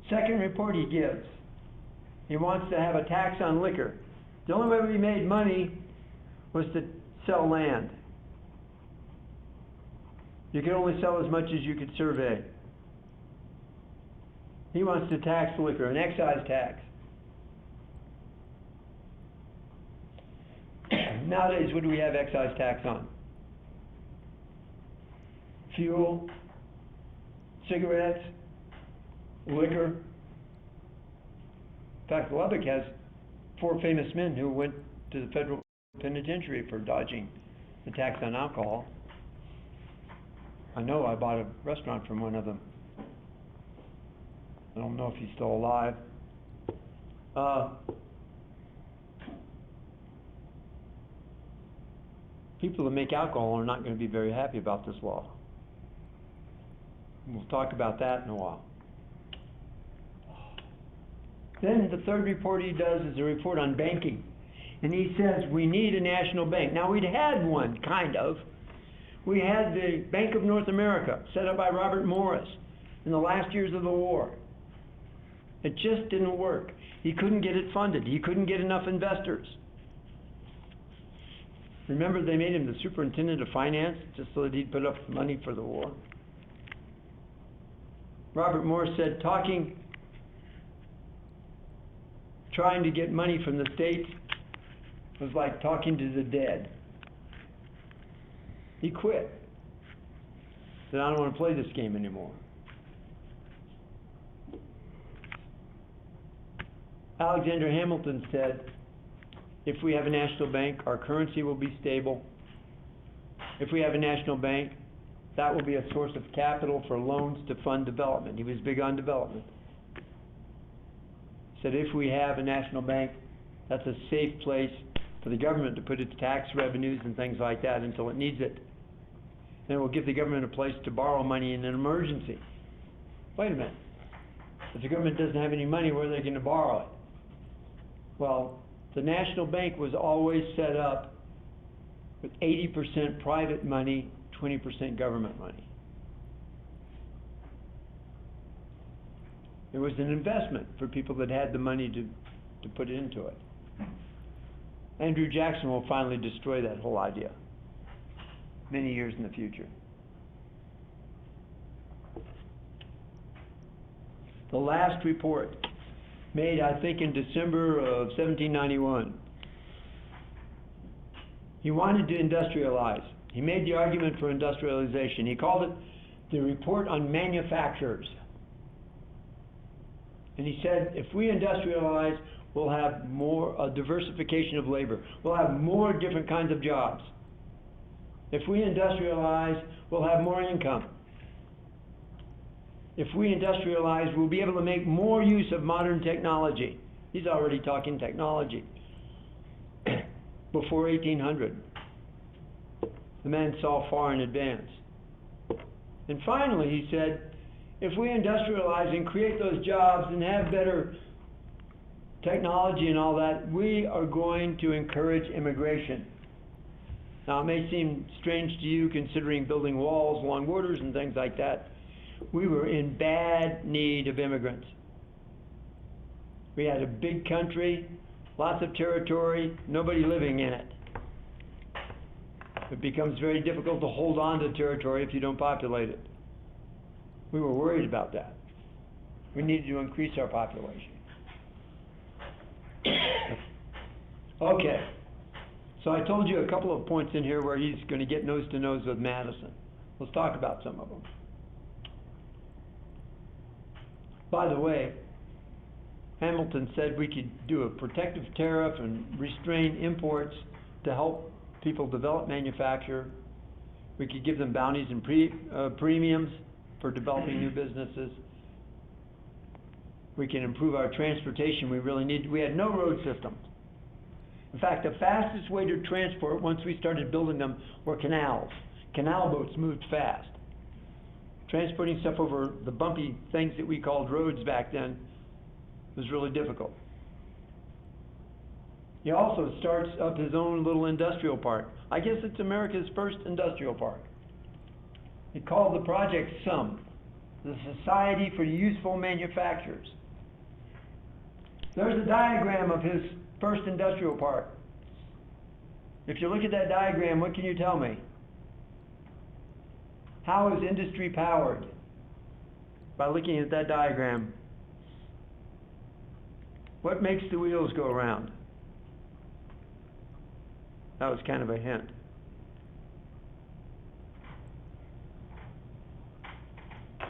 Second report he gives, he wants to have a tax on liquor. The only way we made money was to sell land. You could only sell as much as you could survey. He wants to tax liquor, an excise tax. Nowadays, what do we have excise tax on? Fuel, cigarettes, liquor. In fact, Lubbock has 4 famous men who went to the federal penitentiary for dodging the tax on alcohol. I know I bought a restaurant from one of them. I don't know if he's still alive. People that make alcohol are not going to be very happy about this law. We'll talk about that in a while. Then the third report he does is a report on banking. And he says we need a national bank. Now we'd had one, kind of. We had the Bank of North America, set up by Robert Morris in the last years of the war. It just didn't work. He couldn't get it funded. He couldn't get enough investors. Remember, they made him the superintendent of finance just so that he'd put up money for the war. Robert Morris said, trying to get money from the states was like talking to the dead. He quit. Said, I don't want to play this game anymore. Alexander Hamilton said, if we have a national bank, our currency will be stable. If we have a national bank, that will be a source of capital for loans to fund development. He was big on development. He said, if we have a national bank, that's a safe place for the government to put its tax revenues and things like that until it needs it. Then it will give the government a place to borrow money in an emergency. Wait a minute. If the government doesn't have any money, where are they going to borrow it? Well, the national bank was always set up with 80% private money, 20% government money. It was an investment for people that had the money to put into it. Andrew Jackson will finally destroy that whole idea many years in the future. The last report, made I think in December of 1791. He wanted to industrialize. He made the argument for industrialization. He called it the Report on Manufactures. And he said, if we industrialize, we'll have more diversification of labor. We'll have more different kinds of jobs. If we industrialize, we'll have more income. If we industrialize, we'll be able to make more use of modern technology. He's already talking technology. Before 1800. The man saw far in advance. And finally, he said, if we industrialize and create those jobs and have better technology and all that, we are going to encourage immigration. Now, it may seem strange to you considering building walls along borders and things like that. We were in bad need of immigrants. We had a big country, lots of territory, nobody living in it. It becomes very difficult to hold on to territory if you don't populate it. We were worried about that. We needed to increase our population. Okay. So I told you a couple of points in here where he's going to get nose to nose with Madison. Let's talk about some of them. By the way, Hamilton said we could do a protective tariff and restrain imports to help people develop manufacture. We could give them bounties and premiums for developing new businesses. We can improve our transportation. We had no road systems. In fact, the fastest way to transport, once we started building them, were canals. Canal boats moved fast. Transporting stuff over the bumpy things that we called roads back then was really difficult. He also starts up his own little industrial park. I guess it's America's first industrial park. He called the project SUM, the Society for Useful Manufactures. There's a diagram of his first industrial park. If you look at that diagram, what can you tell me? How is industry powered? By looking at that diagram. What makes the wheels go around? That was kind of a hint.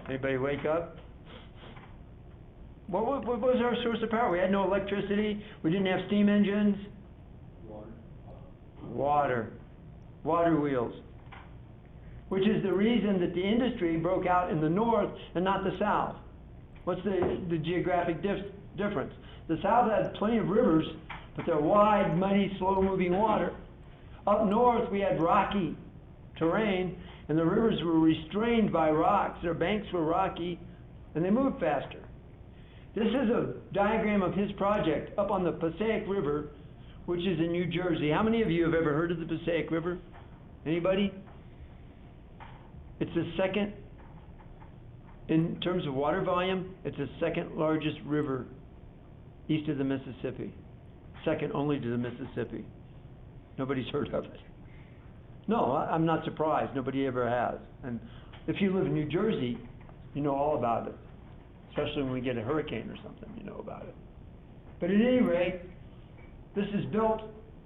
Anybody wake up? What was our source of power? We had no electricity. We didn't have steam engines. Water. Water wheels. Which is the reason that the industry broke out in the north and not the south. What's the geographic difference? The south had plenty of rivers, but they're wide, muddy, slow-moving water. Up north, we had rocky terrain, and the rivers were restrained by rocks. Their banks were rocky, and they moved faster. This is a diagram of his project up on the Passaic River, which is in New Jersey. How many of you have ever heard of the Passaic River? Anybody? It's the second, in terms of water volume, it's the second largest river east of the Mississippi. Second only to the Mississippi. Nobody's heard of it. No, I'm not surprised. Nobody ever has. And if you live in New Jersey, you know all about it. Especially when we get a hurricane or something, you know about it. But at any rate, this is built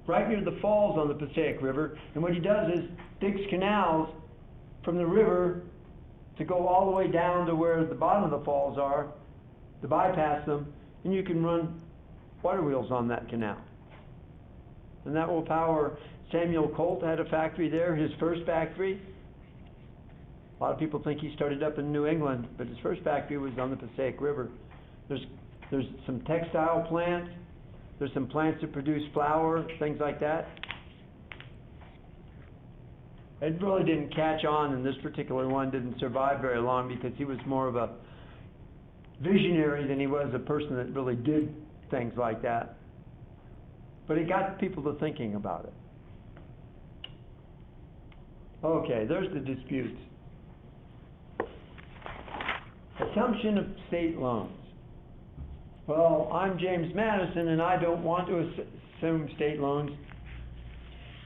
right near the falls on the Passaic River. And what he does is digs canals from the river to go all the way down to where the bottom of the falls are, to bypass them, and you can run water wheels on that canal. And that will power. Samuel Colt had a factory there, his first factory. A lot of people think he started up in New England, but his first factory was on the Passaic River. There's some textile plants, there's some plants that produce flour, things like that. It really didn't catch on, and this particular one didn't survive very long because he was more of a visionary than he was a person that really did things like that. But it got people to thinking about it. Okay, there's the disputes. Assumption of state loans. Well, I'm James Madison and I don't want to assume state loans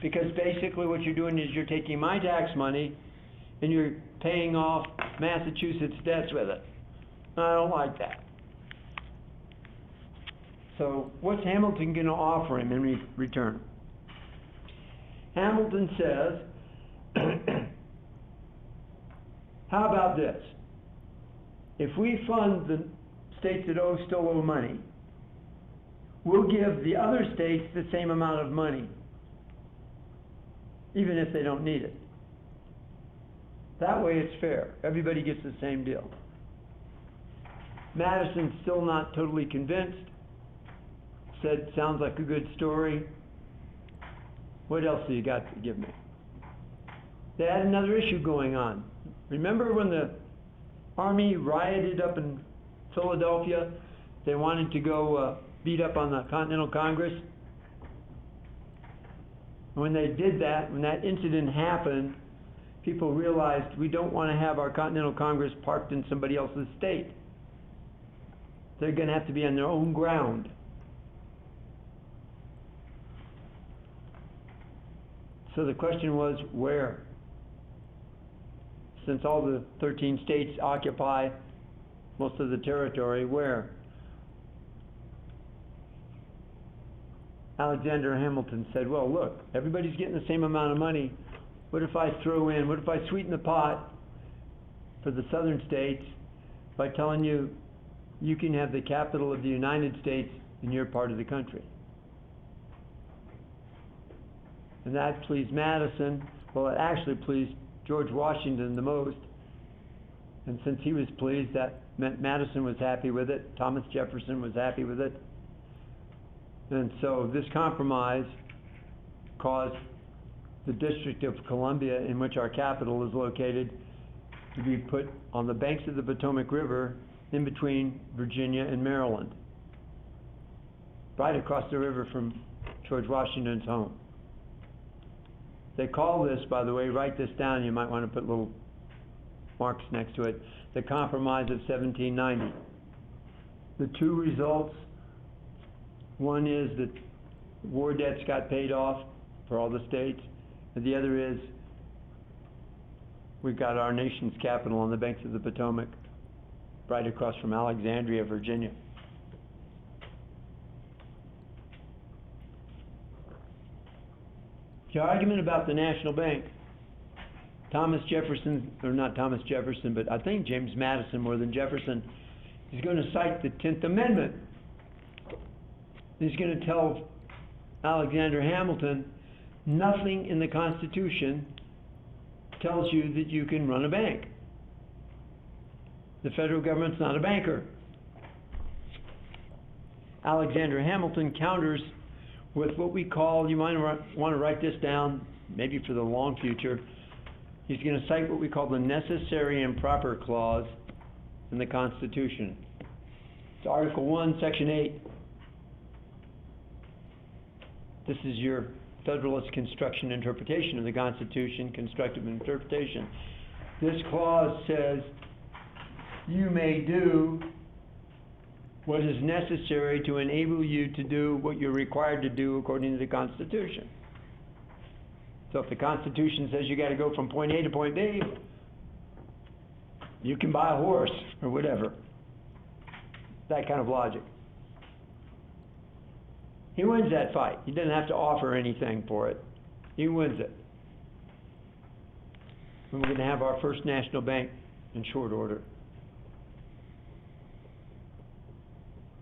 because basically what you're doing is you're taking my tax money and you're paying off Massachusetts debts with it. I don't like that. So what's Hamilton going to offer him in return? Hamilton says, how about this? If we fund the states that still owe money, we'll give the other states the same amount of money, even if they don't need it. That way it's fair. Everybody gets the same deal. Madison's still not totally convinced. Said, sounds like a good story. What else do you got to give me? They had another issue going on. Remember when the Army rioted up in Philadelphia? They wanted to go beat up on the Continental Congress. When they did that, when that incident happened, people realized we don't want to have our Continental Congress parked in somebody else's state. They're going to have to be on their own ground. So the question was, where? Since all the 13 states occupy most of the territory, where? Alexander Hamilton said, well, look, everybody's getting the same amount of money. What if I sweeten the pot for the southern states by telling you, you can have the capital of the United States in your part of the country? And that pleased Madison. Well, it actually pleased George Washington the most. And since he was pleased, that meant Madison was happy with it. Thomas Jefferson was happy with it. And so this compromise caused the District of Columbia, in which our capital is located, to be put on the banks of the Potomac River in between Virginia and Maryland, right across the river from George Washington's home. They call this, by the way, write this down, you might want to put little marks next to it, the Compromise of 1790. The two results, one is that war debts got paid off for all the states, and the other is we've got our nation's capital on the banks of the Potomac, right across from Alexandria, Virginia. The argument about the National Bank. Thomas Jefferson, or not Thomas Jefferson, but I think James Madison more than Jefferson, is going to cite the 10th Amendment. He's going to tell Alexander Hamilton, nothing in the Constitution tells you that you can run a bank. The federal government's not a banker. Alexander Hamilton counters with what we call, you might want to write this down, maybe for the long future, he's going to cite what we call the Necessary and Proper Clause in the Constitution. It's Article 1, Section 8. This is your Federalist construction interpretation of the Constitution, constructive interpretation. This clause says you may do what is necessary to enable you to do what you're required to do according to the Constitution. So if the Constitution says you gotta go from point A to point B, you can buy a horse or whatever. That kind of logic. He wins that fight. He doesn't have to offer anything for it. He wins it. And we're going to have our first national bank in short order.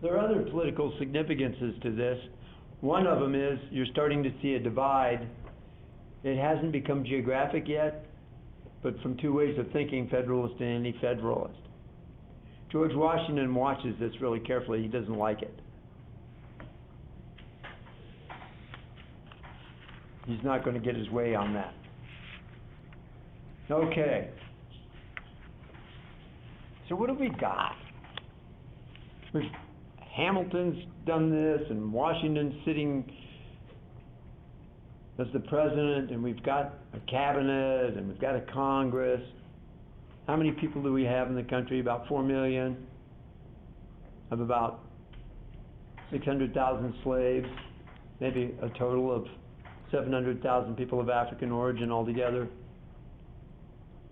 There are other political significances to this. One of them is you're starting to see a divide. It hasn't become geographic yet, but from two ways of thinking, Federalist and Anti-Federalist. George Washington watches this really carefully. He doesn't like it. He's not going to get his way on that. Okay. So what have we got? Hamilton's done this, and Washington's sitting as the president, and we've got a cabinet, and we've got a Congress. How many people do we have in the country? About 4 million. Of about 600,000 slaves, maybe a total of 700,000 people of African origin altogether.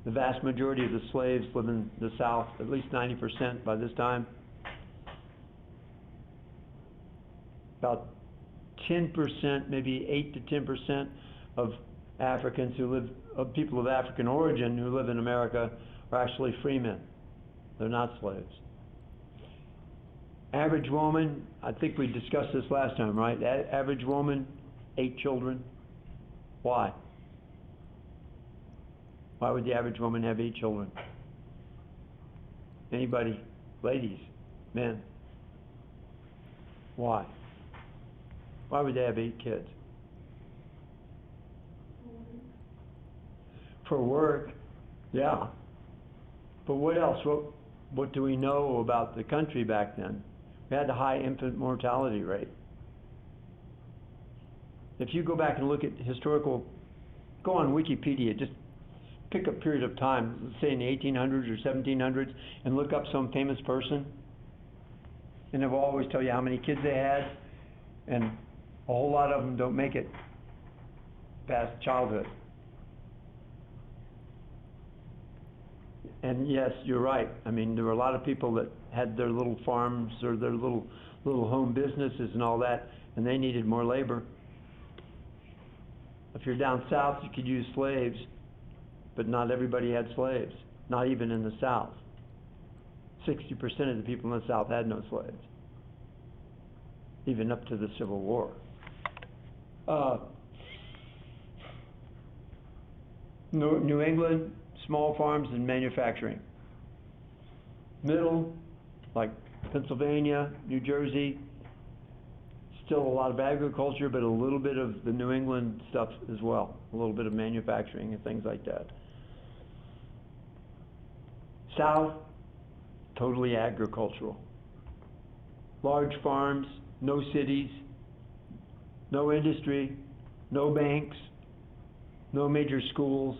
The vast majority of the slaves live in the South, at least 90% by this time. About 10%, maybe 8 to 10% of Africans who live, of people of African origin who live in America are actually free men. They're not slaves. Average woman, I think we discussed this last time, right? Average woman, 8 children. Why? Why would the average woman have 8 children? Anybody? Ladies? Men? Why? Why would they have 8 kids? For work, yeah. But what else? What do we know about the country back then? We had a high infant mortality rate. If you go back and look at historical, go on Wikipedia, just pick a period of time, let's say in the 1800s or 1700s, and look up some famous person, and it will always tell you how many kids they had, and a whole lot of them don't make it past childhood. And yes, you're right. I mean, there were a lot of people that had their little farms or their little home businesses and all that, and they needed more labor. If you're down south, you could use slaves, but not everybody had slaves, not even in the South. 60% of the people in the South had no slaves, even up to the Civil War. New England, small farms and manufacturing. Middle, like Pennsylvania, New Jersey, still a lot of agriculture, but a little bit of the New England stuff as well, a little bit of manufacturing and things like that. South, totally agricultural. Large farms, no cities, no industry, no banks, no major schools.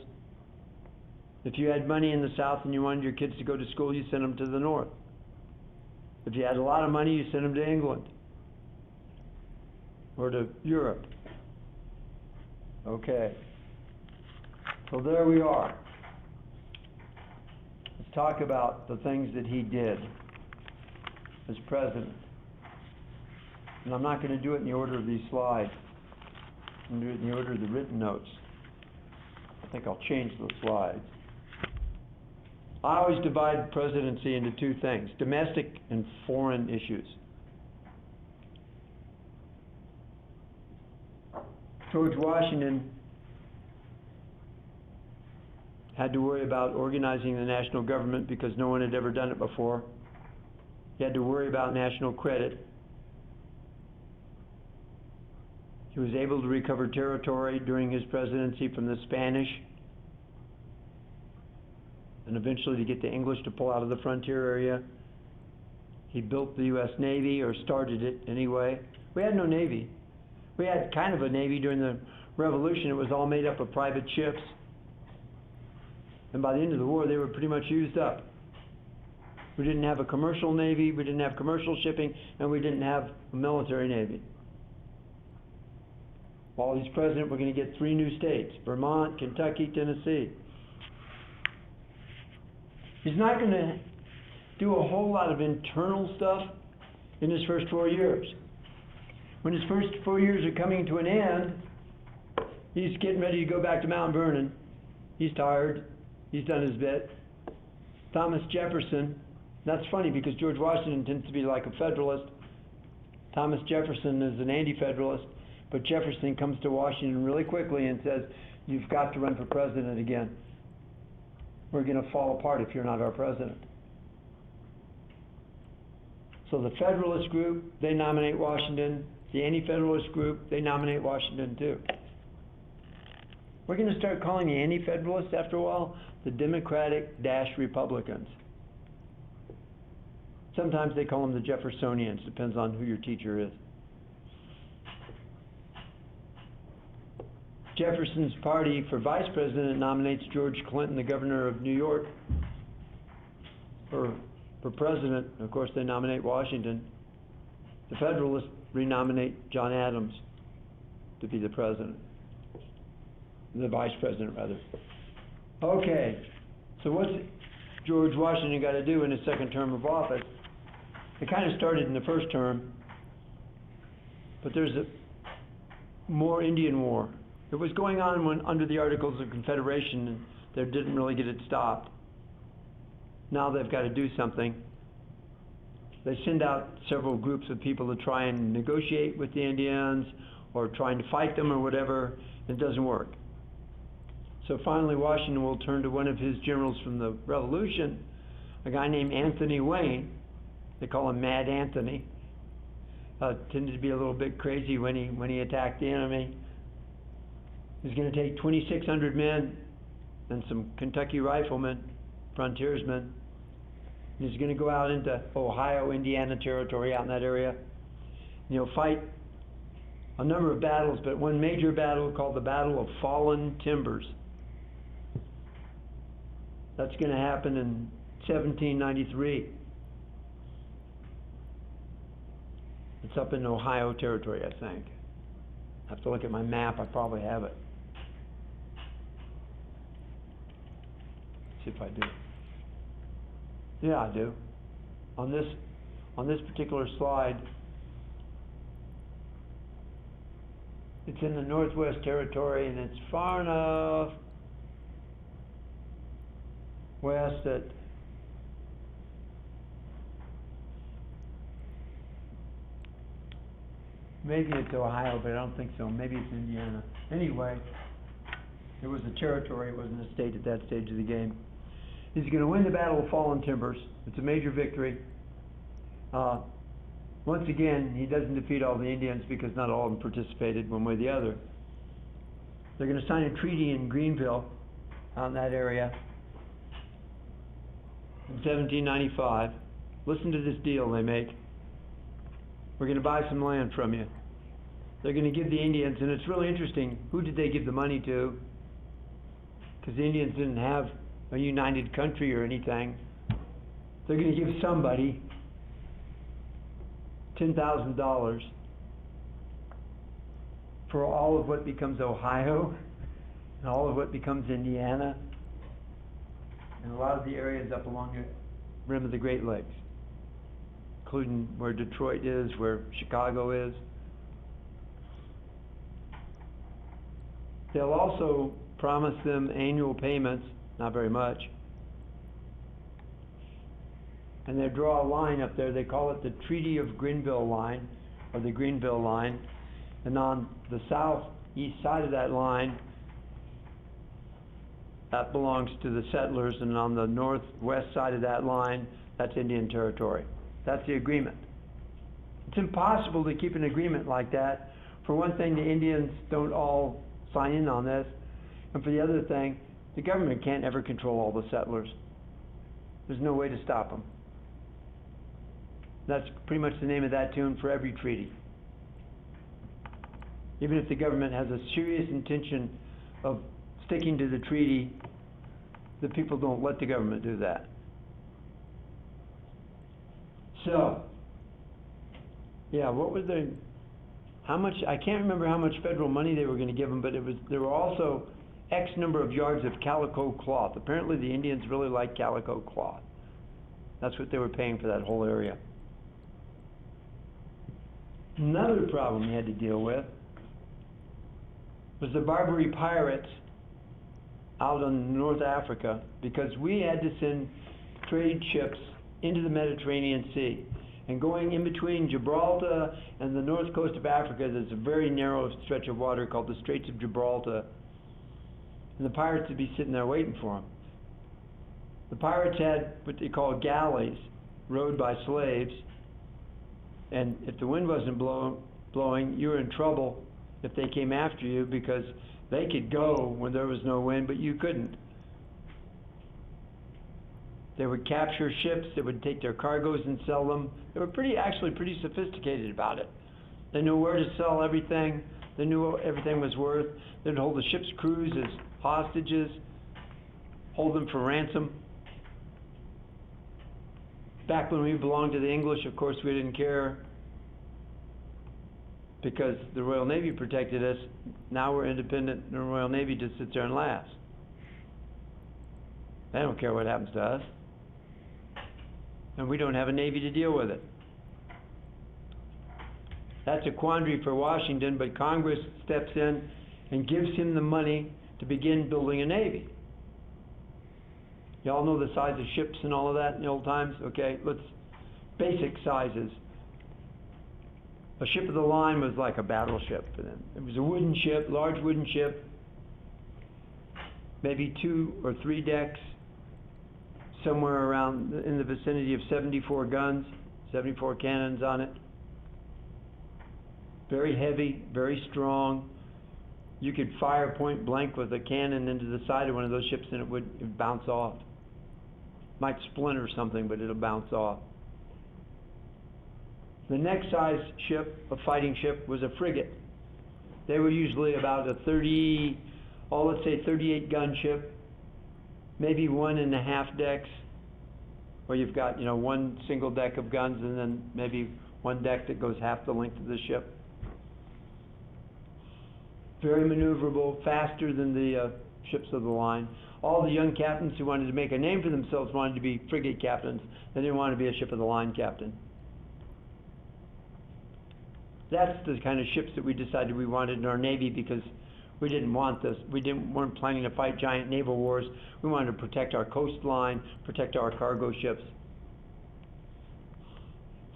If you had money in the South and you wanted your kids to go to school, you sent them to the North. If you had a lot of money, you sent them to England or to Europe. Okay. So there we are. Let's talk about the things that he did as president. And I'm not going to do it in the order of these slides. I'm going to do it in the order of the written notes. I think I'll change those slides. I always divide presidency into two things, domestic and foreign issues. George Washington had to worry about organizing the national government because no one had ever done it before. He had to worry about national credit. He was able to recover territory during his presidency from the Spanish, and eventually to get the English to pull out of the frontier area. He built the U.S. Navy, or started it anyway. We had no Navy. We had kind of a Navy during the Revolution. It was all made up of private ships. And by the end of the war, they were pretty much used up. We didn't have a commercial Navy, we didn't have commercial shipping, and we didn't have a military Navy. While he's president, we're going to get 3 new states: Vermont, Kentucky, Tennessee. He's not going to do a whole lot of internal stuff in his first 4 years. When his first 4 years are coming to an end, he's getting ready to go back to Mount Vernon. He's tired. He's done his bit. Thomas Jefferson, that's funny because George Washington tends to be like a Federalist. Thomas Jefferson is an anti-Federalist, but Jefferson comes to Washington really quickly and says, you've got to run for president again. We're going to fall apart if you're not our president. So the Federalist group, they nominate Washington. The anti-Federalist group, they nominate Washington too. We're going to start calling the anti-Federalists after a while the Democratic-Republicans. Sometimes they call them the Jeffersonians, depends on who your teacher is. Jefferson's party for vice president nominates George Clinton, the governor of New York, for president. Of course, they nominate Washington. The Federalists renominate John Adams to be the president. The vice president, rather. Okay, so what's George Washington got to do in his second term of office? It kind of started in the first term, but there's a more Indian war. It was going on when under the Articles of Confederation, and they didn't really get it stopped. Now they've got to do something. They send out several groups of people to try and negotiate with the Indians or trying to fight them or whatever. It doesn't work. So finally Washington will turn to one of his generals from the Revolution, a guy named Anthony Wayne. They call him Mad Anthony. Tended to be a little bit crazy when he attacked the enemy. He's going to take 2,600 men and some Kentucky riflemen, frontiersmen. He's going to go out into Ohio, Indiana territory, out in that area. And he'll fight a number of battles, but one major battle called the Battle of Fallen Timbers. That's going to happen in 1793. It's up in Ohio territory, I think. I have to look at my map. I probably have it. See if I do. Yeah, I do. On this particular slide, it's in the Northwest Territory, and it's far enough west that maybe it's Ohio, but I don't think so. Maybe it's Indiana. Anyway, it was a territory. It wasn't a state at that stage of the game. He's going to win the Battle of Fallen Timbers. It's a major victory. Once again, he doesn't defeat all the Indians because not all of them participated one way or the other. They're going to sign a treaty in Greenville, out in that area, in 1795. Listen to this deal they make. We're going to buy some land from you. They're going to give the Indians, and it's really interesting, who did they give the money to? Because the Indians didn't have a united country or anything. They're going to give somebody $10,000 for all of what becomes Ohio and all of what becomes Indiana and a lot of the areas up along the rim of the Great Lakes, including where Detroit is, where Chicago is. They'll also promise them annual payments, not very much. And they draw a line up there. They call it the Treaty of Greenville Line, or the Greenville Line. And on the southeast side of that line, that belongs to the settlers, and on the northwest side of that line, that's Indian territory. That's the agreement. It's impossible to keep an agreement like that. For one thing, the Indians don't all sign in on this. And for the other thing, the government can't ever control all the settlers. There's no way to stop them. That's pretty much the name of that tune for every treaty. Even if the government has a serious intention of sticking to the treaty, the people don't let the government do that. So, yeah, what was the how much, I can't remember how much federal money they were going to give them, but there were also X number of yards of calico cloth. Apparently the Indians really like calico cloth. That's what they were paying for that whole area. Another problem we had to deal with was the Barbary pirates out in North Africa, because we had to send trade ships into the Mediterranean Sea. And going in between Gibraltar and the north coast of Africa, there's a very narrow stretch of water called the Straits of Gibraltar. And the pirates would be sitting there waiting for them. The pirates had what they call galleys, rowed by slaves. And if the wind wasn't blowing, you were in trouble if they came after you, because they could go when there was no wind, but you couldn't. They would capture ships, they would take their cargoes and sell them. They were actually pretty sophisticated about it. They knew where to sell everything, they knew what everything was worth. They'd hold the ship's crews as hostages, hold them for ransom. Back when we belonged to the English, of course, we didn't care, because the Royal Navy protected us. Now we're independent, and the Royal Navy just sits there and laughs. They don't care what happens to us. And we don't have a Navy to deal with it. That's a quandary for Washington, but Congress steps in and gives him the money to begin building a Navy. You all know the size of ships and all of that in the old times? Okay, basic sizes. A ship of the line was like a battleship for them. It was a wooden ship, large wooden ship, maybe 2 or 3 decks, somewhere around in the vicinity of 74 guns, 74 cannons on it. Very heavy, very strong. You could fire point blank with a cannon into the side of one of those ships and it would bounce off. Might splinter something, but it'll bounce off. The next size ship, a fighting ship, was a frigate. They were usually about a 38 gun ship, maybe 1.5 decks, where you've got, one single deck of guns and then maybe one deck that goes half the length of the ship. Very maneuverable, faster than the ships of the line. All the young captains who wanted to make a name for themselves wanted to be frigate captains. They didn't want to be a ship of the line captain. That's the kind of ships that we decided we wanted in our Navy, because we didn't want this. We weren't planning to fight giant naval wars. We wanted to protect our coastline, protect our cargo ships.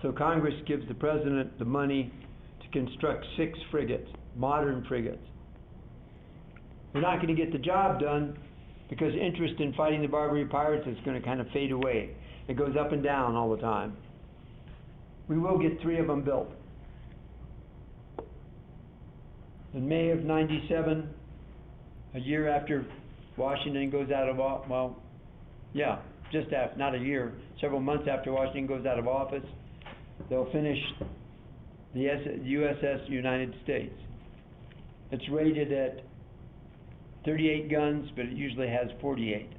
So Congress gives the President the money to construct 6 frigates, modern frigates. We're not going to get the job done, because interest in fighting the Barbary pirates is going to kind of fade away. It goes up and down all the time. We will get 3 of them built. In May of '97, a year after Washington goes out of just after, not a year, several months after Washington goes out of office, they'll finish the USS United States. It's rated at 38 guns, but it usually has 48.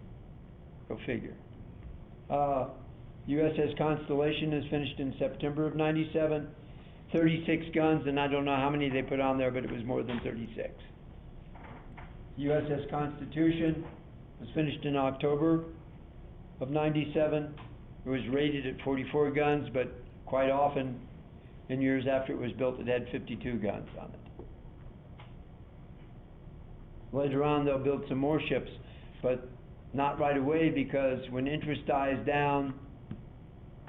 Go figure. USS Constellation is finished in September of '97. 36 guns, and I don't know how many they put on there, but it was more than 36. USS Constitution was finished in October of '97. It was rated at 44 guns, but quite often, in years after it was built, it had 52 guns on it. Later on, they'll build some more ships, but not right away, because when interest dies down,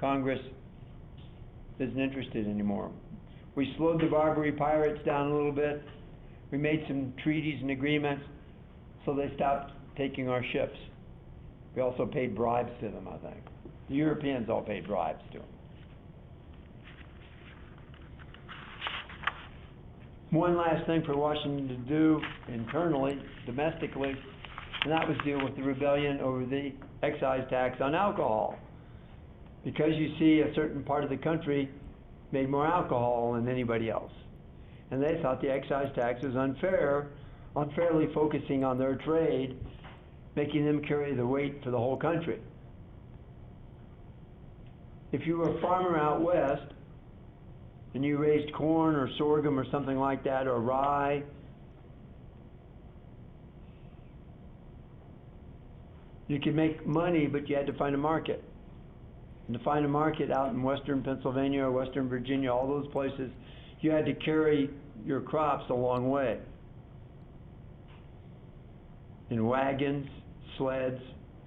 Congress isn't interested anymore. We slowed the Barbary pirates down a little bit. We made some treaties and agreements, so they stopped taking our ships. We also paid bribes to them, I think. The Europeans all paid bribes to them. One last thing for Washington to do internally, domestically, and that was deal with the rebellion over the excise tax on alcohol. Because you see, a certain part of the country made more alcohol than anybody else. And they thought the excise tax was unfair, unfairly focusing on their trade, making them carry the weight for the whole country. If you were a farmer out west, and you raised corn or sorghum or something like that, or rye, you could make money, but you had to find a market. And to find a market out in western Pennsylvania or western Virginia, all those places, you had to carry your crops a long way. In wagons, sleds,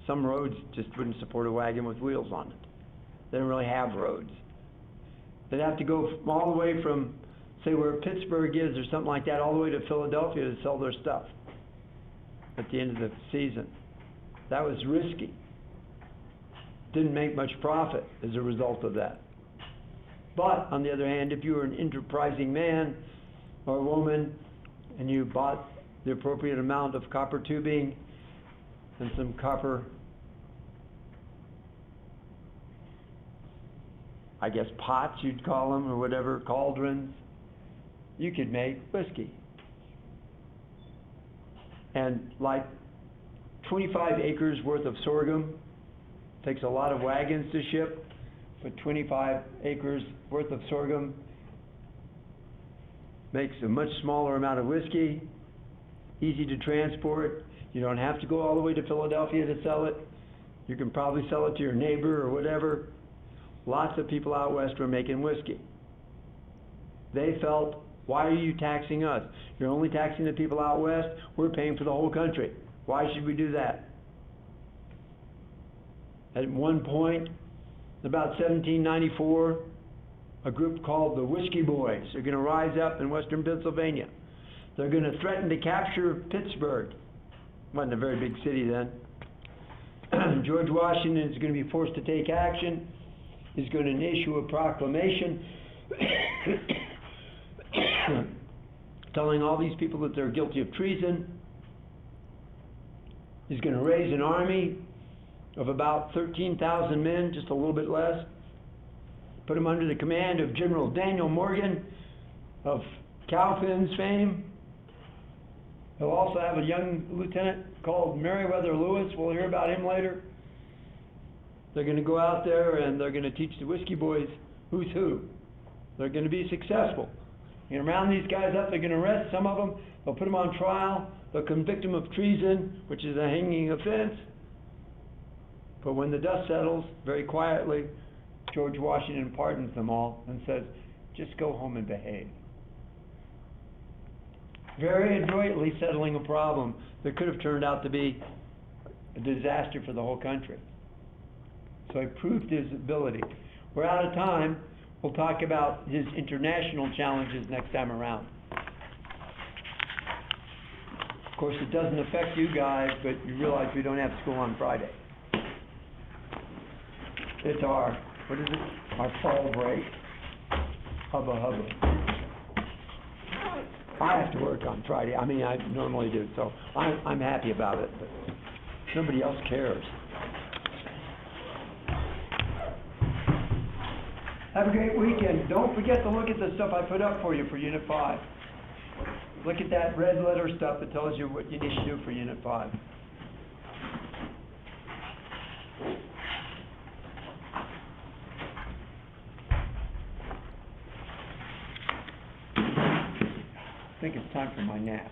some roads just wouldn't support a wagon with wheels on it. They didn't really have roads. They'd have to go all the way from, say, where Pittsburgh is or something like that, all the way to Philadelphia to sell their stuff at the end of the season. That was risky. Didn't make much profit as a result of that. But, on the other hand, if you were an enterprising man or woman and you bought the appropriate amount of copper tubing and some copper, I guess, pots you'd call them, or whatever, cauldrons, you could make whiskey. And like 25 acres worth of sorghum takes a lot of wagons to ship, but 25 acres worth of sorghum makes a much smaller amount of whiskey, easy to transport. You don't have to go all the way to Philadelphia to sell it. You can probably sell it to your neighbor or whatever. Lots of people out west were making whiskey. They felt, why are you taxing us? You're only taxing the people out west. We're paying for the whole country. Why should we do that? At one point, about 1794, a group called the Whiskey Boys are going to rise up in western Pennsylvania. They're going to threaten to capture Pittsburgh. Wasn't a very big city then. George Washington is going to be forced to take action. He's going to issue a proclamation telling all these people that they're guilty of treason. He's going to raise an army of about 13,000 men, just a little bit less. Put them under the command of General Daniel Morgan of Cowpens fame. He'll also have a young lieutenant called Meriwether Lewis. We'll hear about him later. They're going to go out there and they're going to teach the Whiskey Boys who's who. They're going to be successful. They're going to round these guys up. They're going to arrest some of them. They'll put them on trial. They'll convict them of treason, which is a hanging offense. But when the dust settles, very quietly, George Washington pardons them all and says, just go home and behave. Very adroitly settling a problem that could have turned out to be a disaster for the whole country. So he proved his ability. We're out of time. We'll talk about his international challenges next time around. Of course, it doesn't affect you guys, but you realize we don't have school on Friday. It's our, what is it? Our fall break. Hubba hubba. I have to work on Friday. I mean, I normally do, so I'm happy about it, but nobody else cares. Have a great weekend. Don't forget to look at the stuff I put up for you for Unit 5. Look at that red letter stuff that tells you what you need to do for Unit 5. I think it's time for my nap.